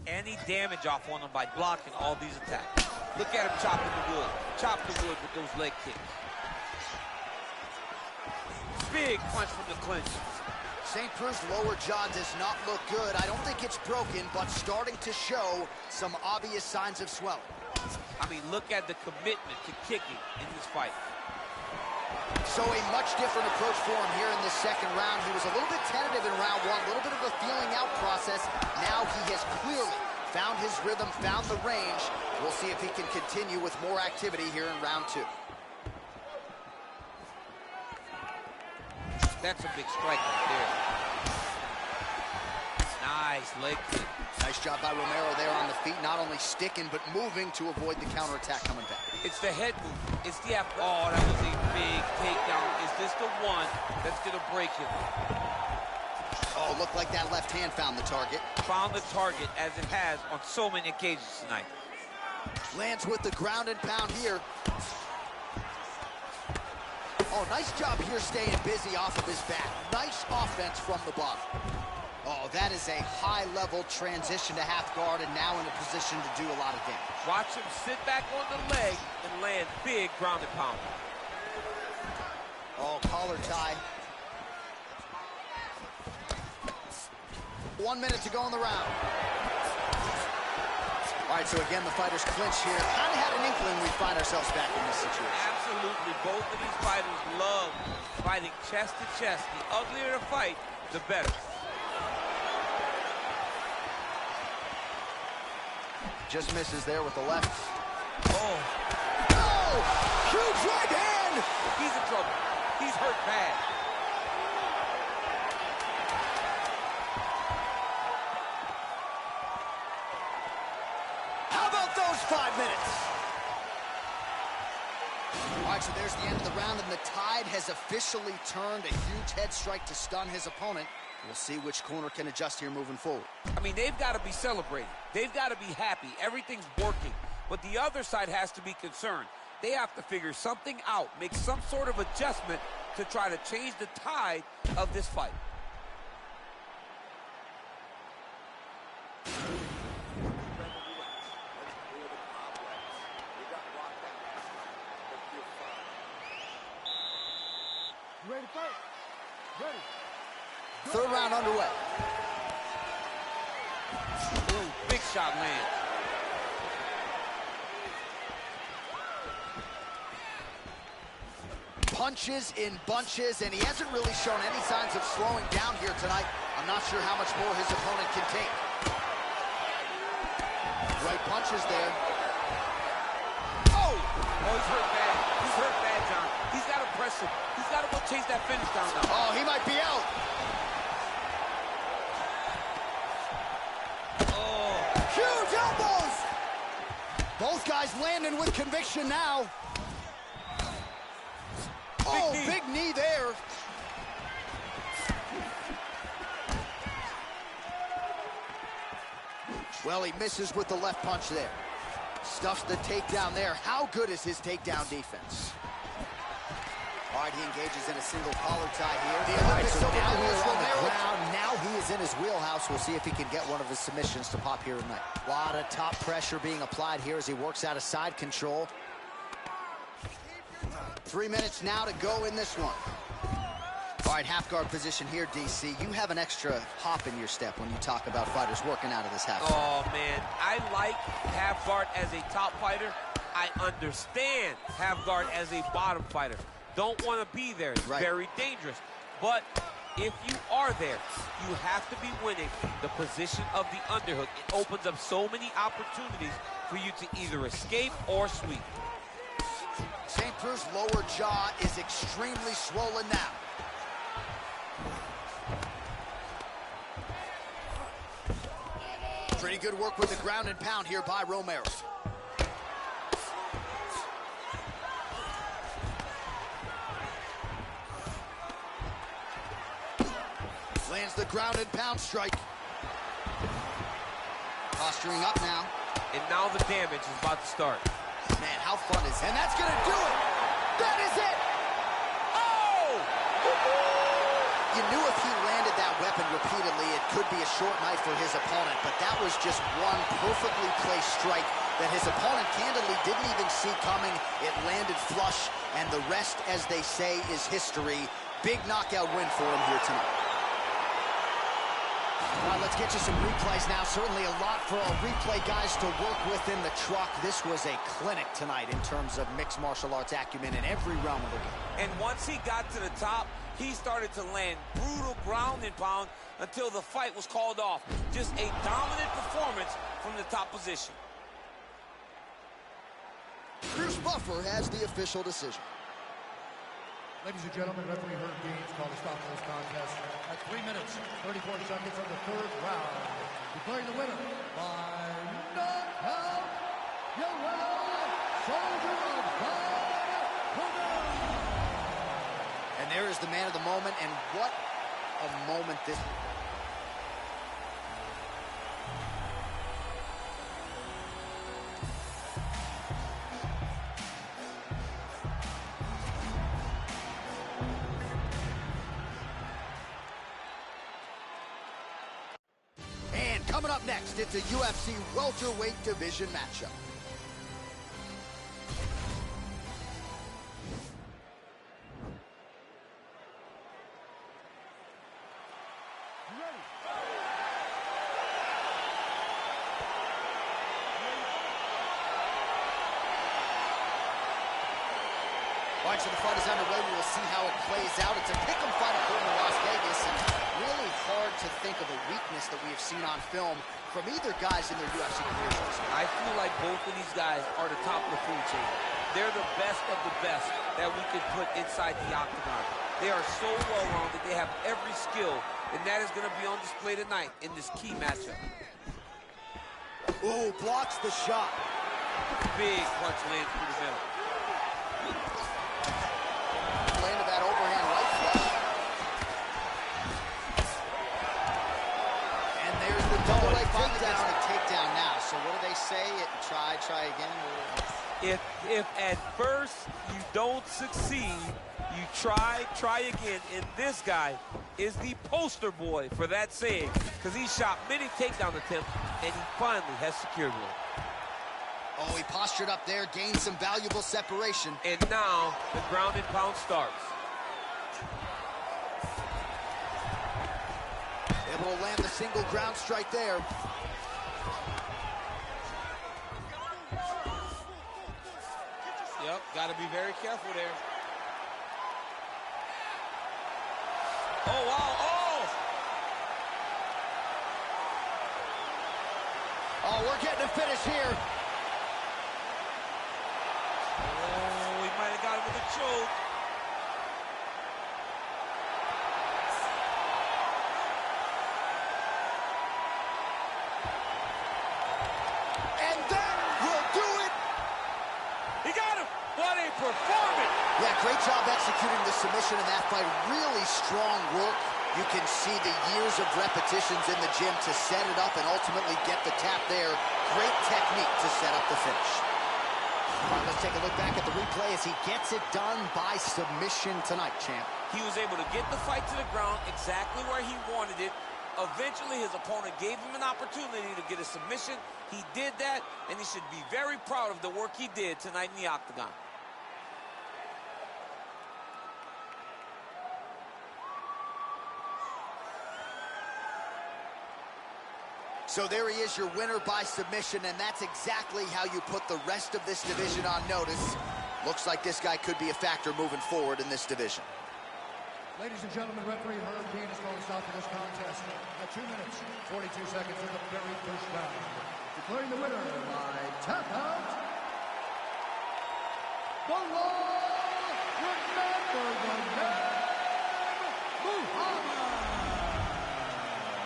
any damage off on him by blocking all these attacks. Look at him chopping the wood. Chop the wood with those leg kicks. Big punch from the clinch. St. Prue's lower jaw does not look good. I don't think it's broken, but starting to show some obvious signs of swelling. I mean, look at the commitment to kicking in this fight. So a much different approach for him here in this second round. He was a little bit tentative in round one, a little bit of a feeling out process. Now he has clearly found his rhythm, found the range. We'll see if he can continue with more activity here in round two. That's a big strike right there. Nice leg kick. Nice job by Romero there on the feet, not only sticking, but moving to avoid the counterattack coming back. It's the head move. It's the oh, that was a big takedown. Is this the one that's going to break him? Oh, looked like that left hand found the target. Found the target, as it has on so many occasions tonight. Lands with the ground and pound here. Oh, nice job here staying busy off of his back. Nice offense from the bottom. Oh, that is a high-level transition to half guard and now in a position to do a lot of damage. Watch him sit back on the leg and land big ground and pound. Oh, collar tie. 1 minute to go in the round. All right, so again, the fighters clinch here. Kind of had an inkling we'd find ourselves back in this situation. Absolutely. Both of these fighters love fighting chest to chest. The uglier the fight, the better. Just misses there with the left. Oh. Oh! Huge right hand! He's in trouble. He's hurt bad. How about those 5 minutes? All right, so there's the end of the round, and the tide has officially turned. A huge head strike to stun his opponent. We'll see which corner can adjust here moving forward. I mean, they've got to be celebrating. They've got to be happy. Everything's working. But the other side has to be concerned. They have to figure something out, make some sort of adjustment to try to change the tide of this fight. Ready to fight? Ready. Third round underway. Ooh, big shot lands. Punches in bunches, and he hasn't really shown any signs of slowing down here tonight. I'm not sure how much more his opponent can take. Right punches there. Oh! Oh, he's hurt bad. He's hurt bad, John. He's got to press him. He's got to go chase that finish down now. Oh, he might be out. Oh. Huge elbows! Both guys landing with conviction now. Oh, big knee there. Well, he misses with the left punch there. Stuffs the takedown there. How good is his takedown defense? All right, he engages in a single collar tie here. The Olympic silver now medalist we're on the Romero. ground. Now he is in his wheelhouse. We'll see if he can get one of his submissions to pop here tonight. A lot of top pressure being applied here as he works out of side control. 3 minutes now to go in this one. All right, half guard position here, DC. You have an extra hop in your step when you talk about fighters working out of this half guard. Oh, man. I like half guard as a top fighter. I understand half guard as a bottom fighter. Don't want to be there. It's very dangerous. But if you are there, you have to be winning the position of the underhook. It opens up so many opportunities for you to either escape or sweep. St. Prue's lower jaw is extremely swollen now. Pretty good work with the ground and pound here by Romero. Lands the ground and pound strike. Posturing up now. And now the damage is about to start. Man, how fun is it? And that's gonna do it! That is it! Oh! You knew if he landed that weapon repeatedly. It could be a short knife for his opponent, but that was just one perfectly placed strike that his opponent candidly didn't even see coming. It landed flush, and the rest, as they say, is history. Big knockout win for him here tonight. All right, let's get you some replays now. Certainly a lot for our replay guys to work with in the truck. This was a clinic tonight in terms of mixed martial arts acumen in every realm of the game. And once he got to the top, he started to land brutal ground and pound until the fight was called off. Just a dominant performance from the top position. Bruce Buffer has the official decision. Ladies and gentlemen, referee Herb Deans called a stop to this contest at 3 minutes, 34 seconds of the third round. Declaring the winner by knockout, your winner, soldier of God. And there is the man of the moment, and what a moment this... Coming up next, it's a UFC welterweight division matchup. All right, so the fight is underway. We will see how it plays out. It's a pick'em fight according to Las Vegas, and really hard to think of a weakness that we have seen on film from either guys in their UFC careers. I feel like both of these guys are the top of the food chain. They're the best of the best that we could put inside the octagon. They are so well-rounded. They have every skill, and that is going to be on display tonight in this key matchup. Ooh, blocks the shot. Big punch lands through the middle. Landed that overhand right flush. And there's the double leg takedown. The takedown now. So what do they say? Try again. If at first you don't succeed, you try again. And this guy is the poster boy for that saying, because he shot many takedown attempts, and he finally has secured one. Oh, he postured up there, gained some valuable separation. And now the ground and pound starts. Able to land the single ground strike there. Yep, got to be very careful there. Oh, wow, Oh, we're getting a finish here. Oh, he might have got him with a choke. And that will do it. He got him. What a performance. Yeah, great job executing the submission in that fight. Really strong work. You can see the years of repetitions in the gym to set it up and ultimately get the tap there. Great technique to set up the finish. All right, let's take a look back at the replay as he gets it done by submission tonight, champ. He was able to get the fight to the ground exactly where he wanted it. Eventually, his opponent gave him an opportunity to get a submission. He did that, and he should be very proud of the work he did tonight in the octagon. So there he is, your winner by submission, and that's exactly how you put the rest of this division on notice. Looks like this guy could be a factor moving forward in this division. Ladies and gentlemen, referee Herb Deans is going to stop for this contest at 2 minutes, 42 seconds of the very first round. Declaring the winner by tap out, the law, remember the name, Muhammad.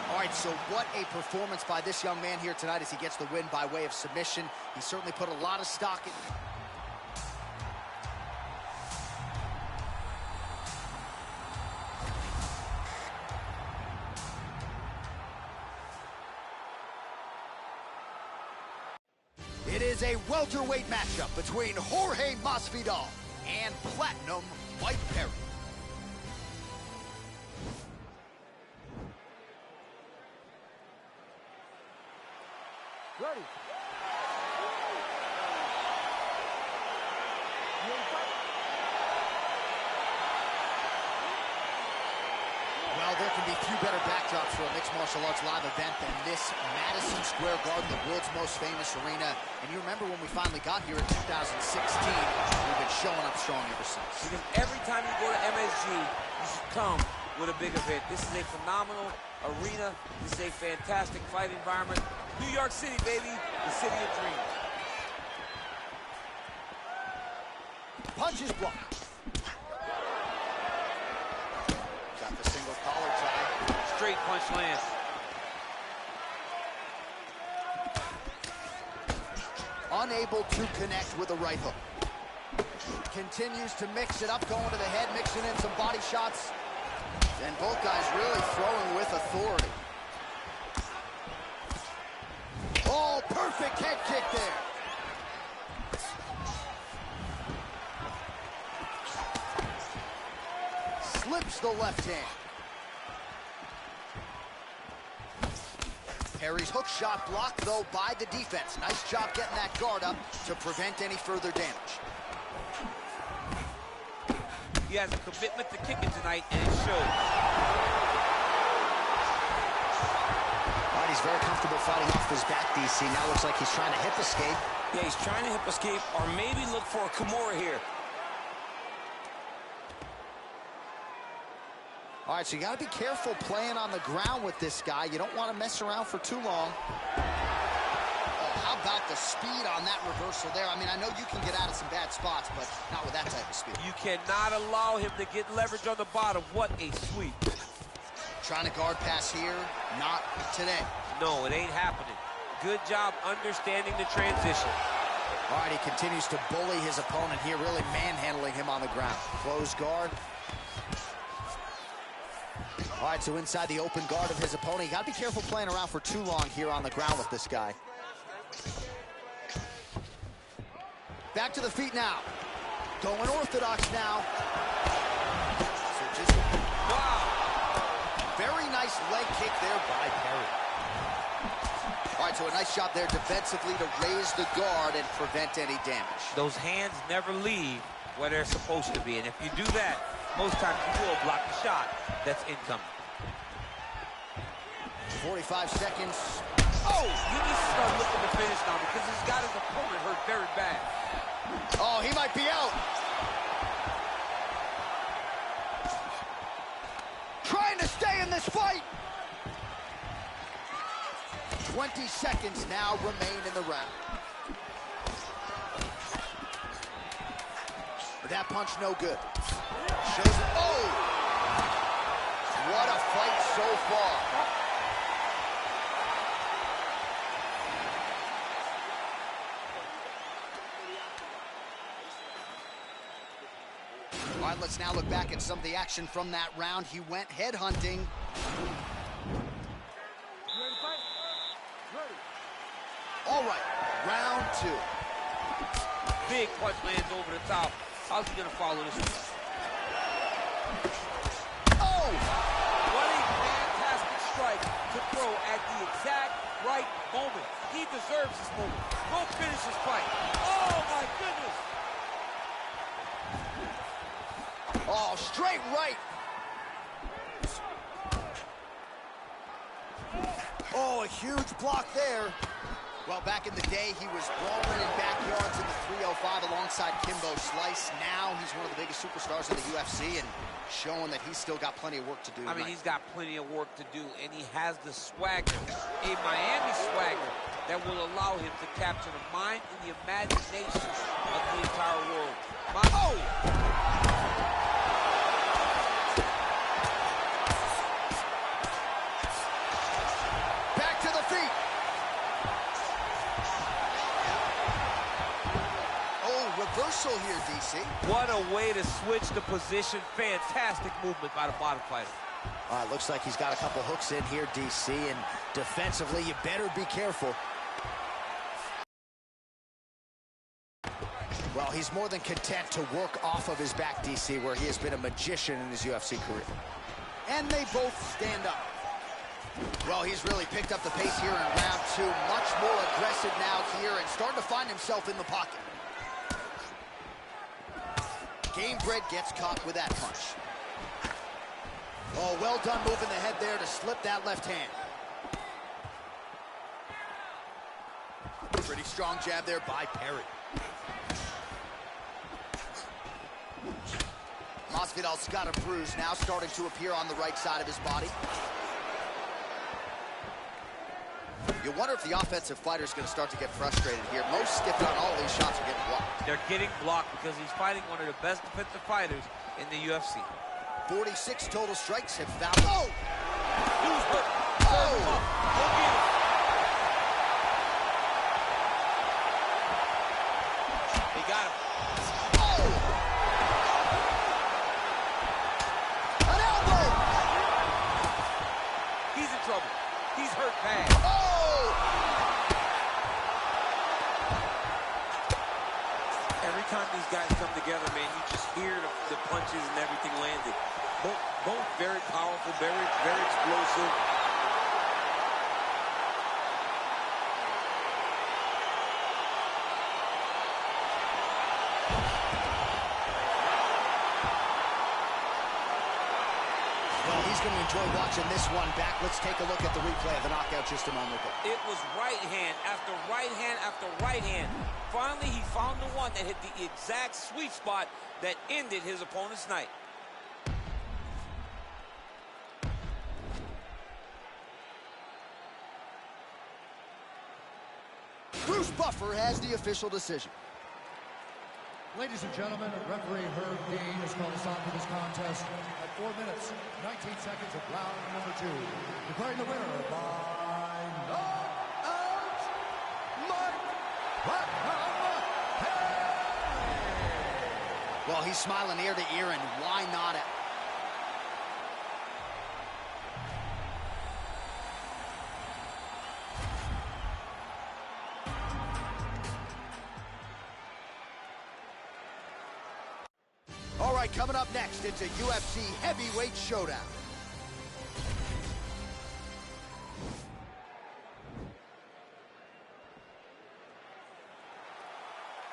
All right, so what a performance by this young man here tonight as he gets the win by way of submission. He certainly put a lot of stock in. It is a welterweight matchup between Jorge Masvidal and Platinum Mike Perry. Ready. Well, there can be few better backdrops for a mixed martial arts live event than this Madison Square Garden, the world's most famous arena. And you remember when we finally got here in 2016, we've been showing up strong ever since. Because every time you go to MSG, you should come with a big event. This is a phenomenal arena. This is a fantastic fight environment. New York City, baby, the city of dreams. Punches blocked. Got the single collar tie. Straight punch lands. Unable to connect with a right hook. Continues to mix it up, going to the head, mixing in some body shots. And both guys really throwing with authority. Oh, perfect head kick there. Slips the left hand. Perry's hook shot blocked, though, by the defense. Nice job getting that guard up to prevent any further damage. He has a commitment to kicking tonight, and it shows. All right, he's very comfortable fighting off his back, DC. Now looks like he's trying to hip escape. Yeah, he's trying to hip escape or maybe look for a Kimura here. All right, so you got to be careful playing on the ground with this guy. You don't want to mess around for too long. Oh, how about the speed on that reversal there? I mean, I know you can get out of some bad spots, but not with that type of speed. You cannot allow him to get leverage on the bottom. What a sweep. Trying to guard pass here, not today. No, it ain't happening. Good job understanding the transition. All right, he continues to bully his opponent here, really manhandling him on the ground. Close guard. All right, so inside the open guard of his opponent. You got to be careful playing around for too long here on the ground with this guy. Back to the feet now. Going orthodox now. So just, Wow. very nice leg kick there by Perry. All right, so a nice job there defensively to raise the guard and prevent any damage. Those hands never leave where they're supposed to be. And if you do that, most times you will block the shot that's incoming. 45 seconds. Oh, he needs to start looking to finish now because he's got his opponent hurt very bad. Oh, he might be out. Trying to stay in this fight. 20 seconds now remain in the round. But that punch no good. Shows it. Oh! What a fight so far. All right, let's now look back at some of the action from that round. He went headhunting. All right, round two. Big punch lands over the top. How's he gonna follow this one? Oh! What a fantastic strike to throw at the exact right moment. He deserves this moment. Go finish his fight. Oh my goodness! Oh, straight right. Oh, a huge block there. Well, back in the day, he was brawling in backyards in the 305 alongside Kimbo Slice. Now he's one of the biggest superstars in the UFC and showing that he's still got plenty of work to do tonight. I mean, he's got plenty of work to do, and he has the swagger, a Miami swagger, that will allow him to capture the mind and the imagination of the entire world. Oh! Reversal here, DC. What a way to switch the position. Fantastic movement by the bottom fighter. All right, looks like he's got a couple hooks in here, DC, and defensively, you better be careful. Well, he's more than content to work off of his back, DC, where he has been a magician in his UFC career. And they both stand up. Well, he's really picked up the pace here in round two. Much more aggressive now here and starting to find himself in the pocket. Gamebred gets caught with that punch. Oh, well done moving the head there to slip that left hand. Pretty strong jab there by Perry. Masvidal's got a bruise now starting to appear on the right side of his body. You wonder if the offensive fighter's going to start to get frustrated here. Most skipped on all these shots are getting blocked. They're getting blocked because he's fighting one of the best defensive fighters in the UFC. 46 total strikes have found. Oh! Dude's hurt. Serve him up. Go get him. They got him. Oh! An elbow! He's in trouble. He's hurt bad. Oh! Every time these guys come together, man, you just hear the punches and everything landed. Both very powerful, very explosive. Well, he's going to enjoy watching this one back. Let's take a look at the replay of the knockout just a moment ago. It was right hand after right hand after right hand. Finally, he found the one that hit the exact sweet spot that ended his opponent's night. Bruce Buffer has the official decision. Ladies and gentlemen, referee Herb Dean has called us on for this contest at 4 minutes, 19 seconds of round number 2. Declaring the winner by knockout, Well, he's smiling ear to ear, and why not? All right, coming up next, it's a UFC heavyweight showdown.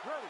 Ready.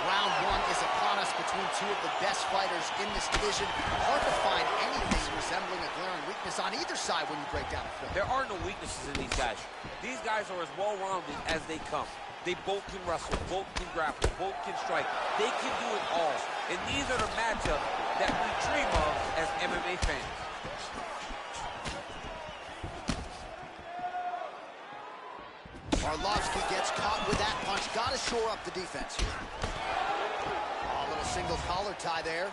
Round one is upon us between two of the best fighters in this division. Hard to find anything resembling a glaring weakness on either side when you break down the film. There are no weaknesses in these guys. These guys are as well-rounded as they come. They both can wrestle, both can grapple, both can strike. They can do it all. And these are the matchups that we dream of as MMA fans. Arlovsky gets caught with that punch. Got to shore up the defense here. Oh, a little single collar tie there.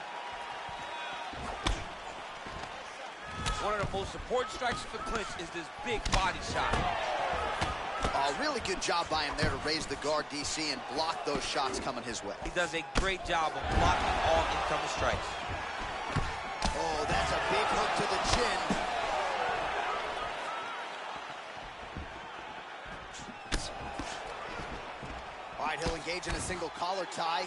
One of the most important strikes of the clinch is this big body shot. Oh, really good job by him there to raise the guard, DC, and block those shots coming his way. He does a great job of blocking all incoming strikes. Oh, that's a big hook to the chin. All right, he'll engage in a single collar tie.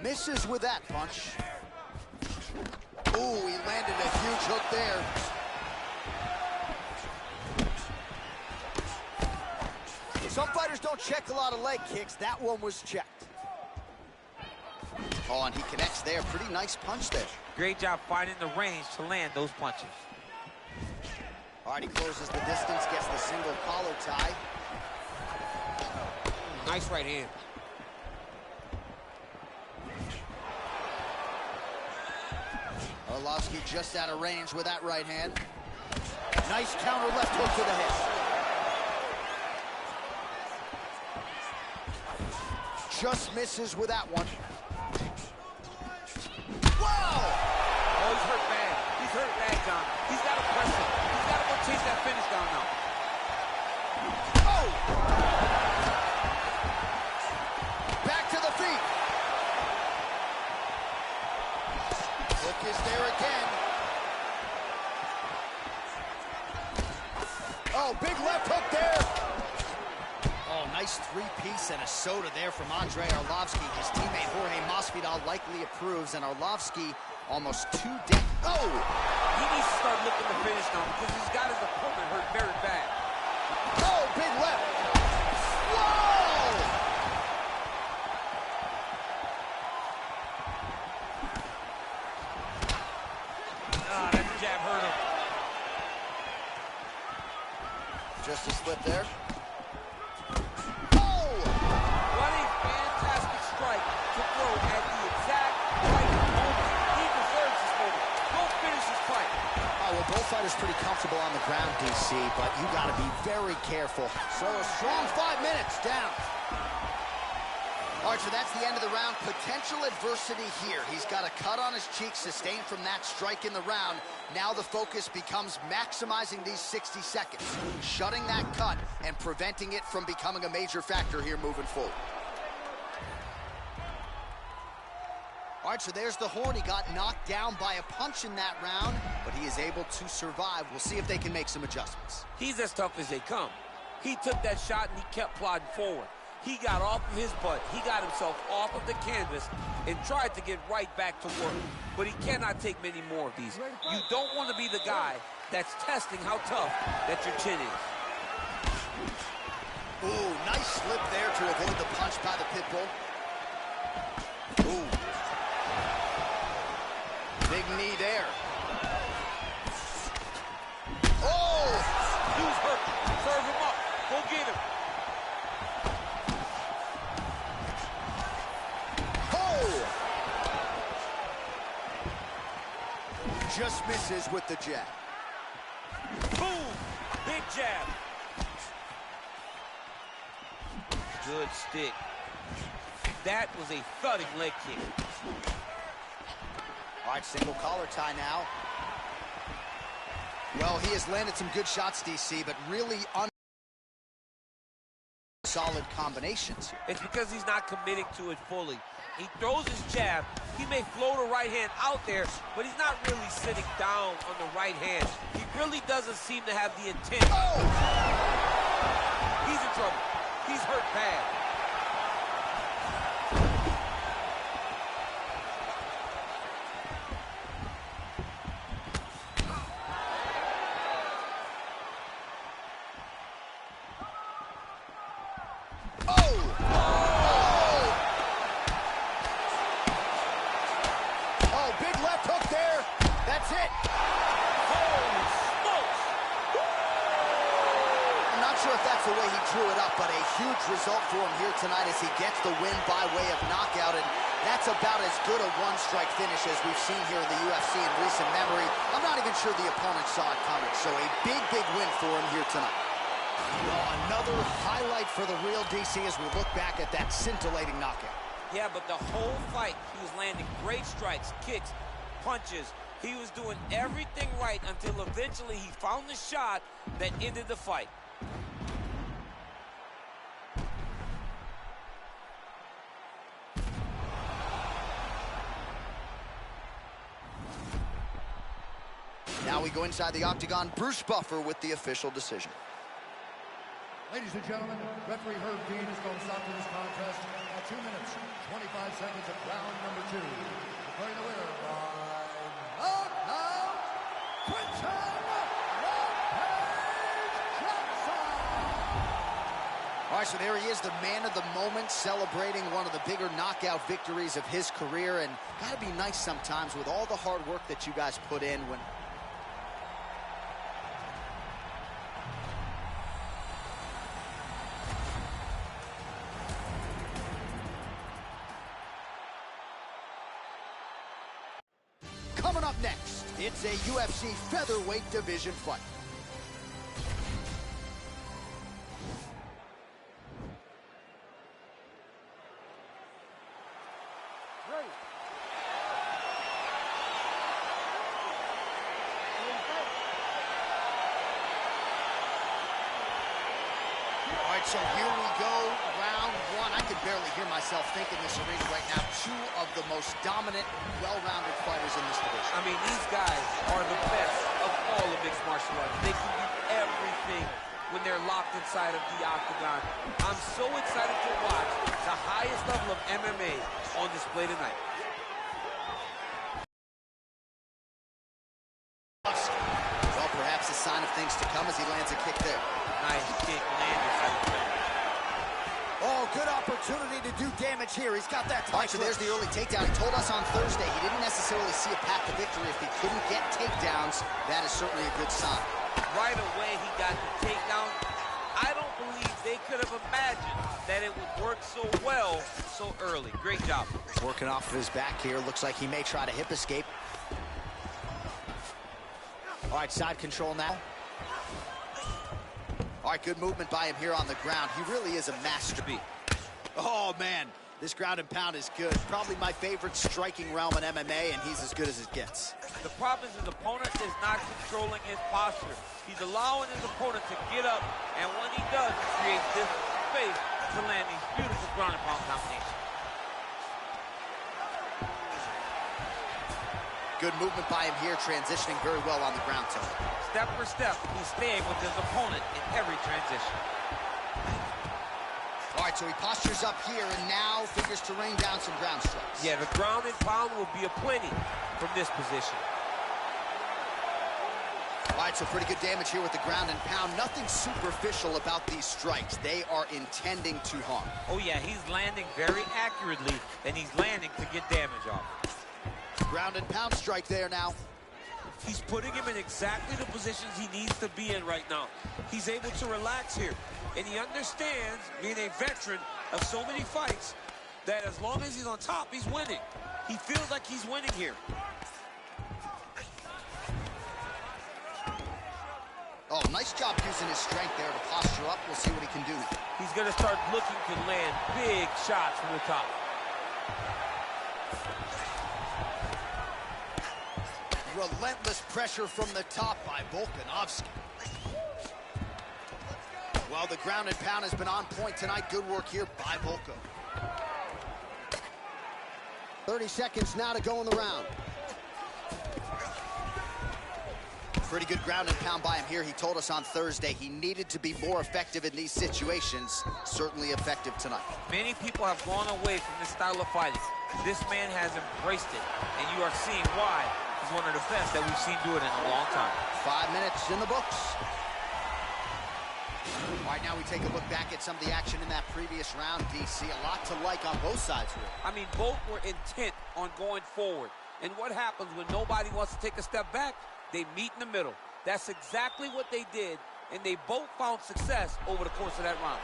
Misses with that punch. Ooh, he landed a huge hook there. Some fighters don't check a lot of leg kicks. That one was checked. Oh, and he connects there. Pretty nice punch there. Great job finding the range to land those punches. All right, he closes the distance, gets the single collar tie. Nice right hand. Arlovsky just out of range with that right hand. Nice counter left hook to the head. Just misses with that one. Wow! Oh, he's hurt bad. He's hurt bad, John. He's got to press it. He's got to go chase that finish down now. Oh! Back to the feet. Oh, big left hook there. Oh, nice three-piece and a soda there from Andrei Arlovski. His teammate Jorge Masvidal likely approves, and Arlovski almost 2 dead. Oh! He needs to start looking to finish now because he's got his opponent hurt very bad. Oh, big left. Whoa! Ah, that jab hurt him. Just a slip there. Both fighters pretty comfortable on the ground, DC, but you got to be very careful. So a strong 5 minutes down. All right, so that's the end of the round. Potential adversity here. He's got a cut on his cheek sustained from that strike in the round. Now the focus becomes maximizing these 60 seconds, shutting that cut and preventing it from becoming a major factor here moving forward. All right, so there's the horn. He got knocked down by a punch in that round, but he is able to survive. We'll see if they can make some adjustments. He's as tough as they come. He took that shot and he kept plodding forward. He got off of his butt. He got himself off of the canvas and tried to get right back to work. But he cannot take many more of these. You don't want to be the guy that's testing how tough that your chin is. Ooh, nice slip there to avoid the punch by the pit bull. Ooh. Big knee there. Oh! Dude's hurt. Serve him up. Go get him. Oh! Just misses with the jab. Boom! Big jab. Good stick. That was a thudding leg kick. All right, single collar tie now. Well, he has landed some good shots, DC, but really solid combinations. It's because he's not committing to it fully. He throws his jab. He may float a right hand out there, but he's not really sitting down on the right hand. He really doesn't seem to have the intent. Oh! He's in trouble. He's hurt bad. The way he drew it up, but a huge result for him here tonight as he gets the win by way of knockout, and that's about as good a one-strike finish as we've seen here in the UFC in recent memory. I'm not even sure the opponent saw it coming, so a big, big win for him here tonight. Well, another highlight for the real DC as we look back at that scintillating knockout. Yeah, but the whole fight, he was landing great strikes, kicks, punches. He was doing everything right until eventually he found the shot that ended the fight. Now we go inside the octagon. Bruce Buffer with the official decision. Ladies and gentlemen, referee Herb Dean is going to stop to this contest at 2 minutes, 25 seconds of round number 2. Declaring the winner by knockout, All right, so there he is, the man of the moment, celebrating one of the bigger knockout victories of his career. And gotta be nice sometimes with all the hard work that you guys put in when... Coming up next, it's a UFC featherweight division fight. All right, so here we go, round 1. I can barely hear myself think in this arena right now. 2 of the most dominant, well-rounded fighters in this division. I mean, these guys are the best of all of mixed martial arts. They can do everything when they're locked inside of the octagon. I'm so excited to watch the highest level of MMA on display tonight. Well, perhaps a sign of things to come as he lands a kick there. Nice kick landed. Oh, good opportunity to do damage here. He's got that. All right, so there's the early takedown. He told us on Thursday he didn't necessarily see a path to victory if he couldn't get takedowns. That is certainly a good sign. Right away, he got the takedown. I don't believe they could have imagined that it would work so well so early. Great job. Working off of his back here. Looks like he may try to hip escape. All right, side control now. All right, good movement by him here on the ground. He really is a master. Oh, man, this ground and pound is good. Probably my favorite striking realm in MMA, and he's as good as it gets. The problem is his opponent is not controlling his posture. He's allowing his opponent to get up, and when he does, he creates this space to land these beautiful ground and pound combinations. Good movement by him here, transitioning very well on the ground tone. Step for step, he's staying with his opponent in every transition. All right, so he postures up here and now figures to rain down some ground strikes. Yeah, the ground and pound will be aplenty from this position. All right, so pretty good damage here with the ground and pound. Nothing superficial about these strikes. They are intending to harm. Oh, yeah, he's landing very accurately, and he's landing to get damage off. Ground and pound strike there now. He's putting him in exactly the positions he needs to be in right now. He's able to relax here. And he understands, being a veteran of so many fights, that as long as he's on top, he's winning. He feels like he's winning here. Oh, nice job using his strength there to posture up. We'll see what he can do now. He's going to start looking to land big shots from the top. Relentless pressure from the top by Volkanovski. Well, the ground and pound has been on point tonight. Good work here by Volko. 30 seconds now to go in the round. Pretty good ground and pound by him here. He told us on Thursday he needed to be more effective in these situations. Certainly effective tonight. Many people have gone away from this style of fighting. This man has embraced it, and you are seeing why he's one of the best that we've seen do it in a long time. 5 minutes in the books. All right, now we take a look back at some of the action in that previous round, DC. A lot to like on both sides here. I mean, both were intent on going forward. And what happens when nobody wants to take a step back? They meet in the middle. That's exactly what they did, and they both found success over the course of that round.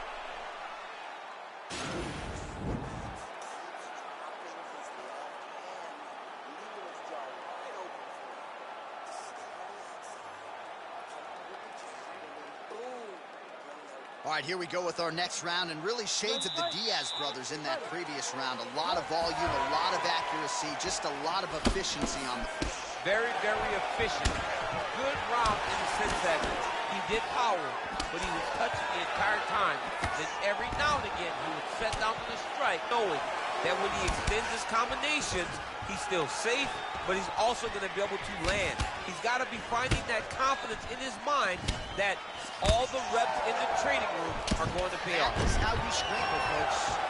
All right, here we go with our next round, and really shades of the Diaz brothers in that previous round. A lot of volume, a lot of accuracy, just a lot of efficiency on the field. Very, very efficient. Good round in the sense that he did power, but he was touching the entire time. Then every now and again, he would set down to the strike, knowing that when he extends his combinations, he's still safe, but he's also going to be able to land. He's got to be finding that confidence in his mind that all the reps in the training room are going to pay off. That is how you scramble, folks.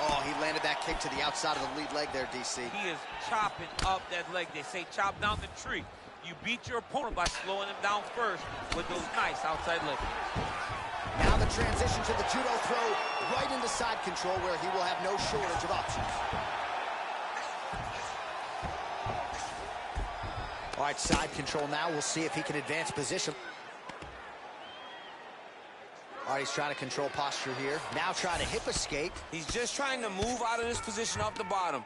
Oh, he landed that kick to the outside of the lead leg there, DC. He is chopping up that leg. They say chop down the tree. You beat your opponent by slowing him down first with those nice outside leg kicks. Now the transition to the judo throw right into side control where he will have no shortage of options. All right, side control now. We'll see if he can advance position. All right, he's trying to control posture here. Now trying to hip escape. He's just trying to move out of this position off the bottom.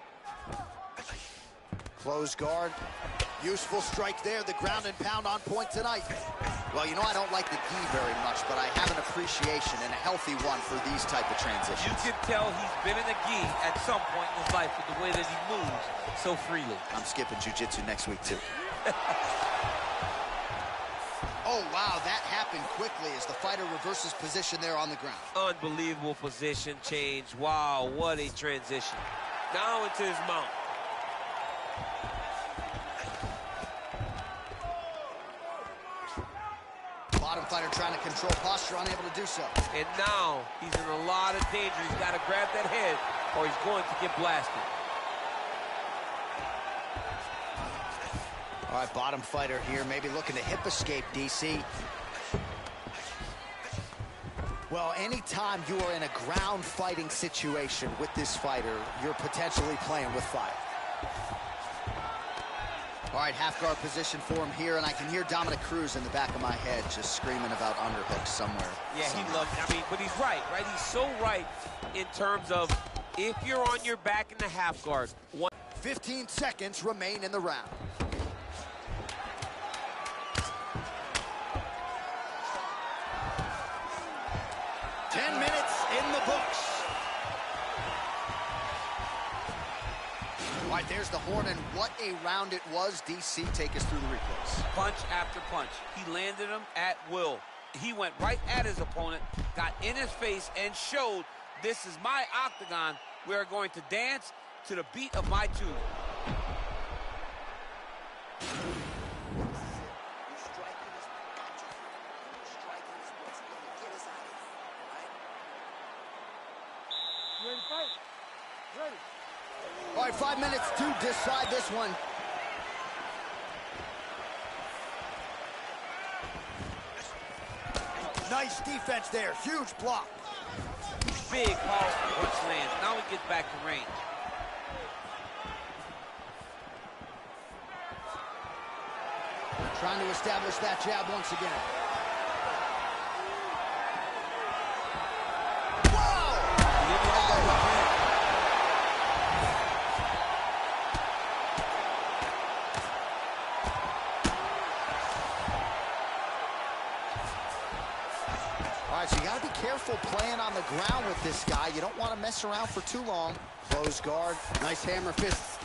Close guard. Useful strike there. The ground and pound on point tonight. Well, you know I don't like the gi very much, but I have an appreciation and a healthy one for these type of transitions. You can tell he's been in the gi at some point in his life with the way that he moves so freely. I'm skipping jiu-jitsu next week, too. Oh, wow, that happened quickly as the fighter reverses position there on the ground. Unbelievable position change. Wow, what a transition. Now into his mount. Bottom fighter trying to control posture, unable to do so. And now he's in a lot of danger. He's got to grab that head or he's going to get blasted. All right, bottom fighter here, maybe looking to hip escape, DC. Well, anytime you are in a ground fighting situation with this fighter, you're potentially playing with fire. All right, half guard position for him here, and I can hear Dominic Cruz in the back of my head just screaming about underhooks somewhere. Yeah, he loves it. I mean, but he's right? He's so right in terms of if you're on your back in the half guard. 15 seconds remain in the round. All right, there's the horn, and what a round it was. DC, take us through the replays. Punch after punch. He landed him at will. He went right at his opponent, got in his face, and showed this is my octagon. We are going to dance to the beat of my tune. Ready to fight? Ready. All right, 5 minutes to decide this one. Nice defense there. Huge block. Big, powerful punch lands. Now he gets back to range. Trying to establish that jab once again. So you got to be careful playing on the ground with this guy. You don't want to mess around for too long. Close guard. Nice hammer fist.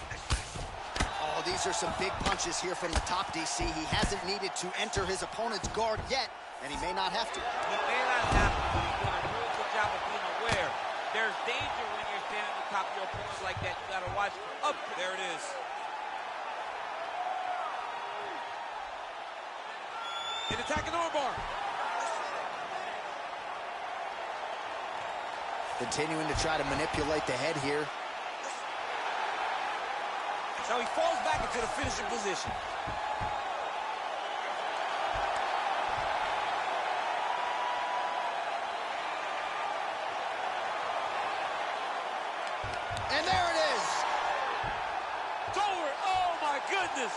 Oh, these are some big punches here from the top, DC. He hasn't needed to enter his opponent's guard yet, and he may not have to. He may not have to, but he's doing a really good job of being aware. There's danger when you're standing on top of your opponent like that. You got to watch up. There it is. An attacking armbar. Continuing to try to manipulate the head here. Now he falls back into the finishing position. And there it is. It's over. Oh my goodness.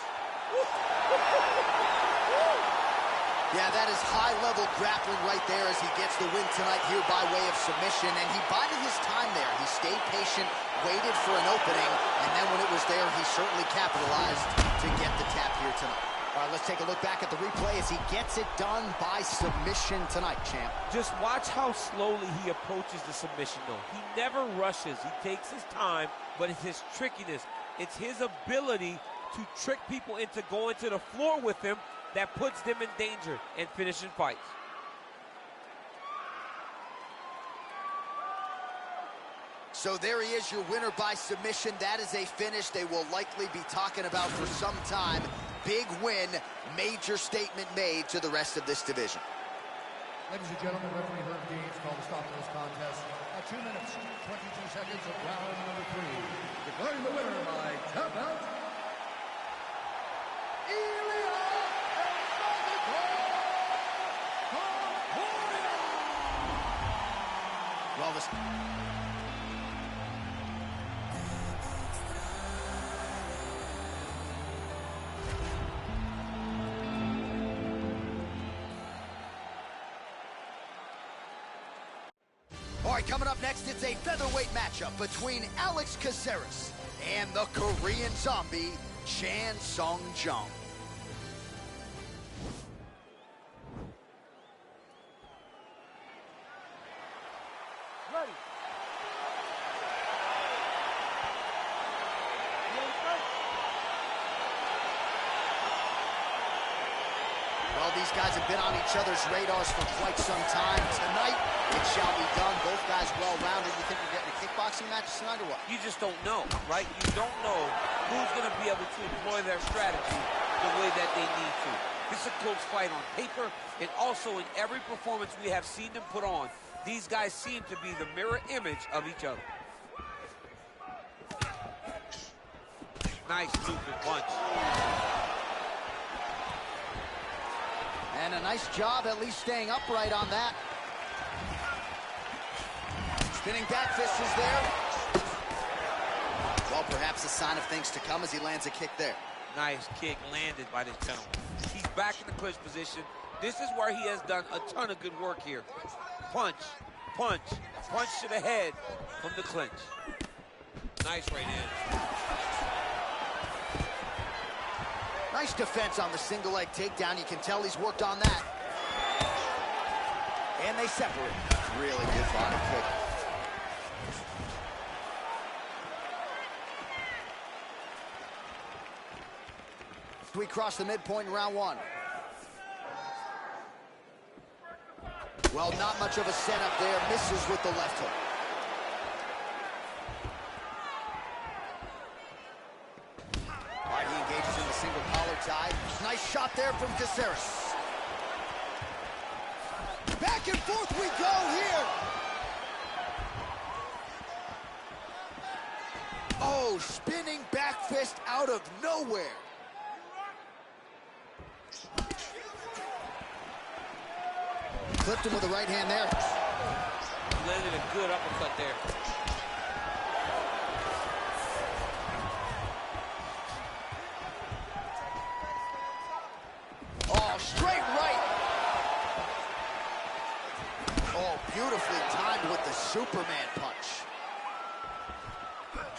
Yeah, that is high-level grappling right there as he gets the win tonight here by way of submission. And he bided his time there. He stayed patient, waited for an opening, and then when it was there, he certainly capitalized to get the tap here tonight. All right, let's take a look back at the replay as he gets it done by submission tonight, champ. Just watch how slowly he approaches the submission, though. He never rushes. He takes his time, but it's his trickiness. It's his ability to trick people into going to the floor with him that puts them in danger and finishing fights. So there he is, your winner by submission. That is a finish they will likely be talking about for some time. Big win, major statement made to the rest of this division. Ladies and gentlemen, referee Herb Deans called to stop this contest at 2 minutes, 22 seconds of round number 3. Declaring the winner by tap out, Well, this... All right, coming up next, it's a featherweight matchup between Alex Caceres and the Korean zombie, Chan Sung Jung. ready. Well, these guys have been on each other's radars for quite some time. Tonight, it shall be done. Both guys well-rounded. You think we're getting a kickboxing match tonight or what? You just don't know, right? You don't know who's going to be able to employ their strategy the way that they need to. It's a close fight on paper, and also in every performance we have seen them put on. These guys seem to be the mirror image of each other. Nice looping punch. And a nice job at least staying upright on that. Spinning back fist is there. Well, perhaps a sign of things to come as he lands a kick there. Nice kick landed by this gentleman. He's back in the clinch position. This is where he has done a ton of good work here. Punch, punch, punch to the head from the clinch. Nice right hand. Nice defense on the single leg takedown. You can tell he's worked on that. And they separate. Really good body kick. We cross the midpoint in round one. Well, not much of a setup there. Misses with the left hook. All right, he engages in the single collar tie. Nice shot there from Caceres. Back and forth we go here. Oh, spinning back fist out of nowhere. Clipped him with the right hand there. Landed a good uppercut there. Oh, straight right. Oh, beautifully timed with the Superman punch.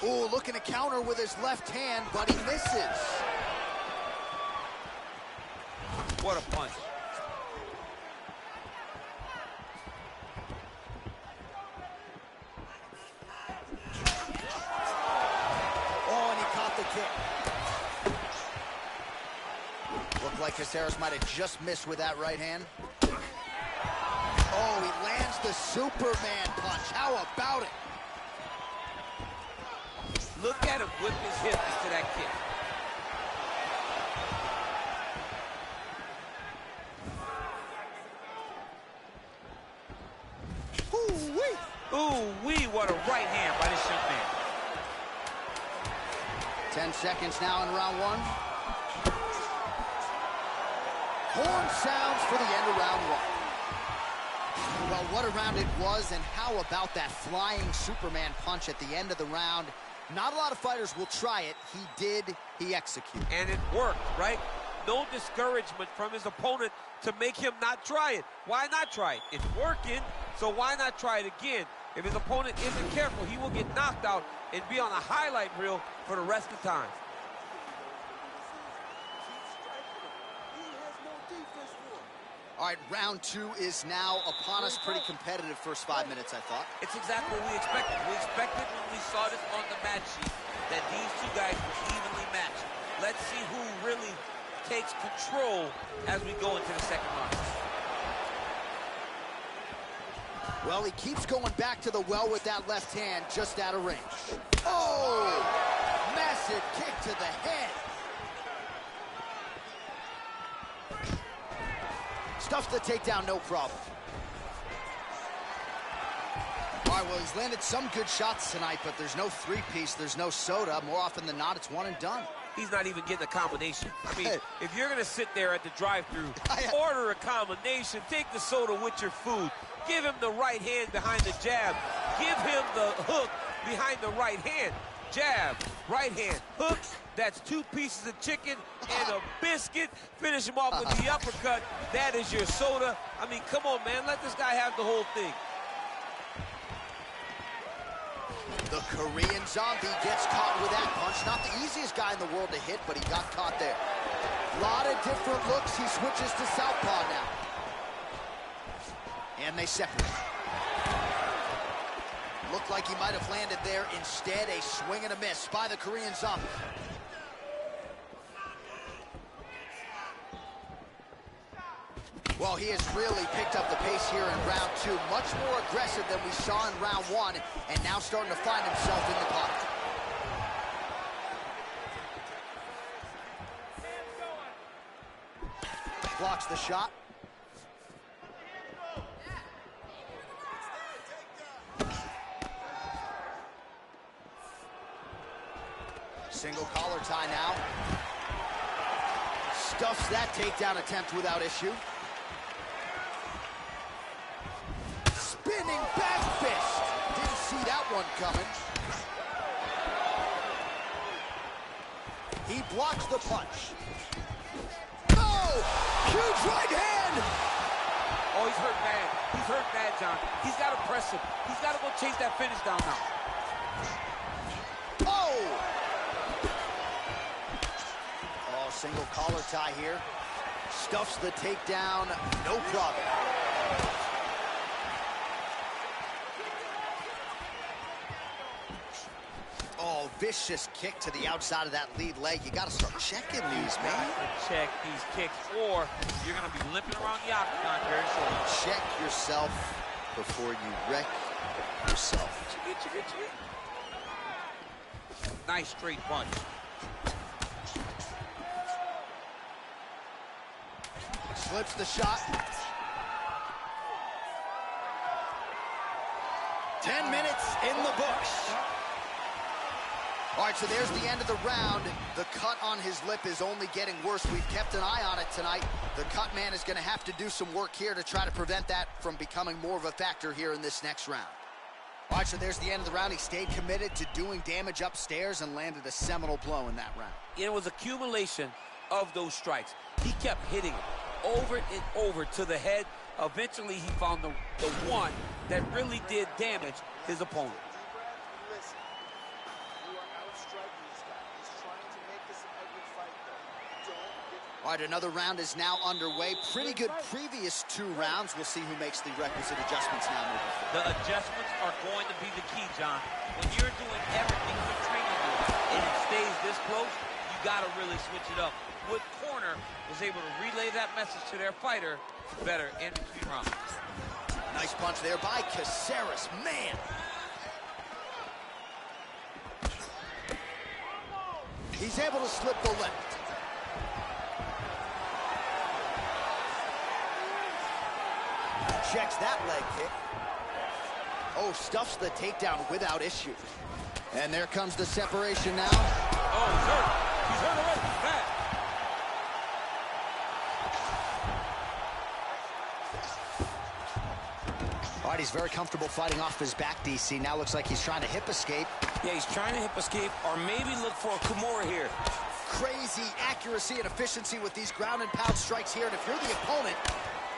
Ooh, looking to counter with his left hand, but he misses. What a punch. Looked like Caceres might have just missed with that right hand. Oh, he lands the Superman punch. How about it? Look at him whip his hip into that kick. Ooh-wee. Ooh-wee, what a right hand by this young man. 10 seconds now in round one. Horn sounds for the end of round one. Well, what a round it was, and how about that flying Superman punch at the end of the round? Not a lot of fighters will try it. He did, he executed. And it worked, right? No discouragement from his opponent to make him not try it. Why not try it? It's working, so why not try it again? If his opponent isn't careful, he will get knocked out and be on a highlight reel for the rest of the time. All right, round two is now upon us. Pretty competitive first 5 minutes, I thought. It's exactly what we expected. We expected when we saw this on the match sheet that these two guys were evenly matched. Let's see who really takes control as we go into the second round. Well, he keeps going back to the well with that left hand, just out of range. Oh! Massive kick to the head. Stuffs the takedown, no problem. All right, well, he's landed some good shots tonight, but there's no three-piece, there's no soda. More often than not, it's one and done. He's not even getting a combination. I mean, if you're going to sit there at the drive-thru, order a combination, take the soda with your food, give him the right hand behind the jab, give him the hook behind the right hand. Jab, right hand, hook. That's 2 pieces of chicken and a biscuit. Finish him off with the uppercut. That is your soda. I mean, come on, man. Let this guy have the whole thing. The Korean Zombie gets caught with that punch. Not the easiest guy in the world to hit, but he got caught there. A lot of different looks. He switches to southpaw now. And they separate. Looked like he might have landed there. Instead, a swing and a miss by the Korean Zombie. Well, he has really picked up the pace here in round two. Much more aggressive than we saw in round one, and now starting to find himself in the pocket. Blocks the shot. Single collar tie now. Stuffs that takedown attempt without issue. Spinning back fist. Didn't see that one coming. He blocks the punch. Oh! Huge right hand! Oh, he's hurt bad. He's hurt bad, John. He's got to press him. He's got to go chase that finish down now. Oh! Oh, single collar tie here. Stuffs the takedown, no problem. Oh, vicious kick to the outside of that lead leg. You got to start checking these, man. Check these kicks, or you're going to be limping around the octagon very soon. Check yourself before you wreck yourself. Nice straight punch. Slips the shot. 10 minutes in the books. All right, so there's the end of the round. The cut on his lip is only getting worse. We've kept an eye on it tonight. The cut man is going to have to do some work here to try to prevent that from becoming more of a factor here in this next round. All right, so there's the end of the round. He stayed committed to doing damage upstairs and landed a seminal blow in that round. It was accumulation of those strikes. He kept hitting it over and over to the head. Eventually, he found the one that really did damage his opponent. All right, another round is now underway. Pretty good previous two rounds. We'll see who makes the requisite adjustments now moving forward. The adjustments are going to be the key, John. When you're doing everything you're training to do and it stays this close, you got to really switch it up. What corner was able to relay that message to their fighter better in between rounds? Nice punch there by Caceres. Man! He's able to slip the left. Checks that leg kick. Oh, stuffs the takedown without issue. And there comes the separation now. Oh, he's hurt. He's hurt already. He's bad. All right, he's very comfortable fighting off his back, DC. Now looks like he's trying to hip escape. Yeah, he's trying to hip escape or maybe look for a Kimura here. Crazy accuracy and efficiency with these ground and pound strikes here. And if you're the opponent,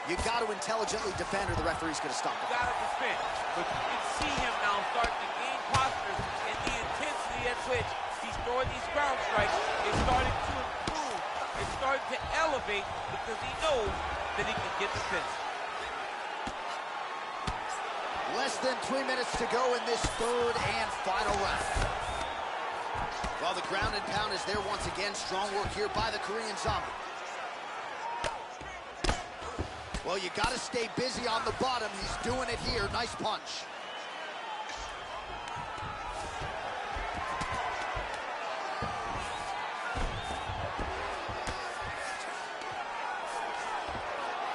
you got to intelligently defend or the referee's going to stop it. You got to defend. But you can see him now starting to gain posture, and the intensity at which he's throwing these ground strikes is starting to improve. It's starting to elevate because he knows that he can get the finish. Less than 3 minutes to go in this third and final round. While the ground and pound is there once again, strong work here by the Korean Zombie. Well, you got to stay busy on the bottom. He's doing it here. Nice punch.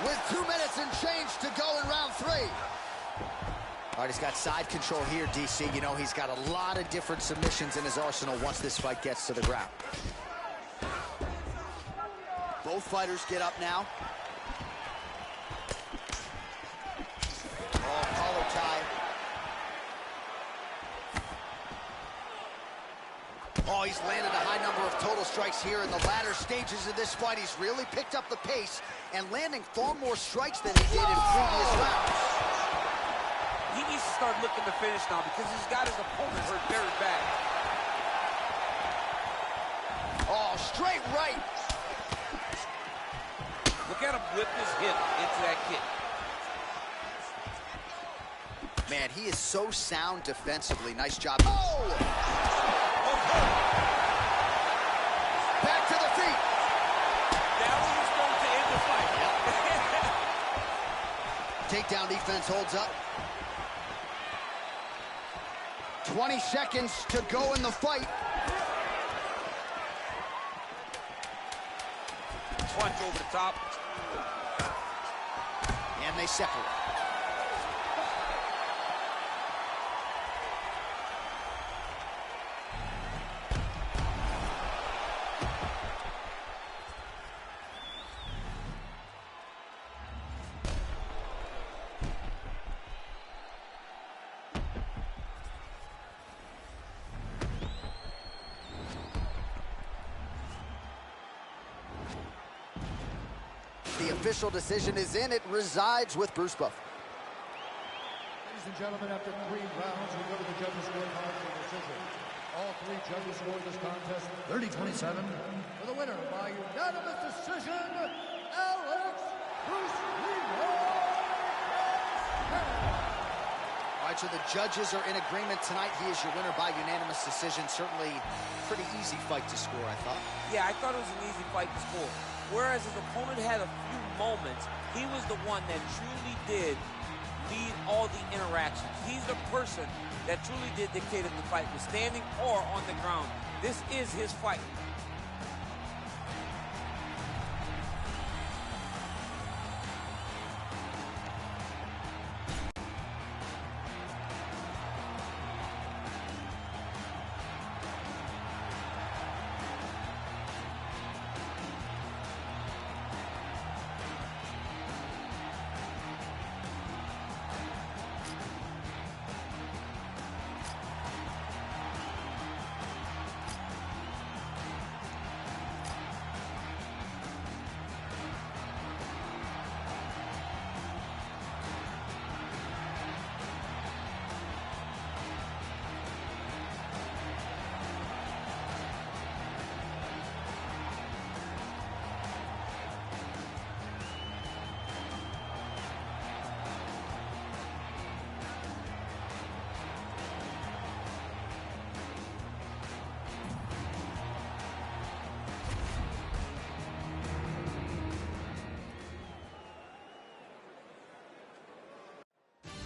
With 2 minutes and change to go in round 3. All right, he's got side control here, DC. You know, he's got a lot of different submissions in his arsenal once this fight gets to the ground. Both fighters get up now. Oh, collar tie. Oh, he's landed a high number of total strikes here in the latter stages of this fight. He's really picked up the pace and landing far more strikes than he did in previous rounds. He needs to start looking to finish now because he's got his opponent hurt very bad. Oh, straight right. Look at him whip his hip into that kick. Man, he is so sound defensively. Nice job. Oh! Back to the feet. That was going to end the fight. Takedown defense holds up. 20 seconds to go in the fight. Punch over the top. And they separate. The official decision is in. It resides with Bruce Buffer. Ladies and gentlemen, after 3 rounds, we go to the judges' scorecard for decision. All 3 judges scored this contest 30-27. For the winner by unanimous decision, Alex Bruce Leroy. All right, so the judges are in agreement tonight. He is your winner by unanimous decision. Certainly pretty easy fight to score, I thought. Yeah, I thought it was an easy fight to score. Whereas his opponent had a few moments, he was the one that truly did lead all the interactions. He's the person that truly did dictate if the fight was standing or on the ground. This is his fight.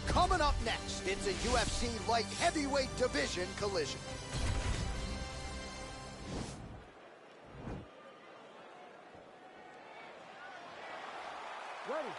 Coming up next, it's a UFC light heavyweight division collision. Ready.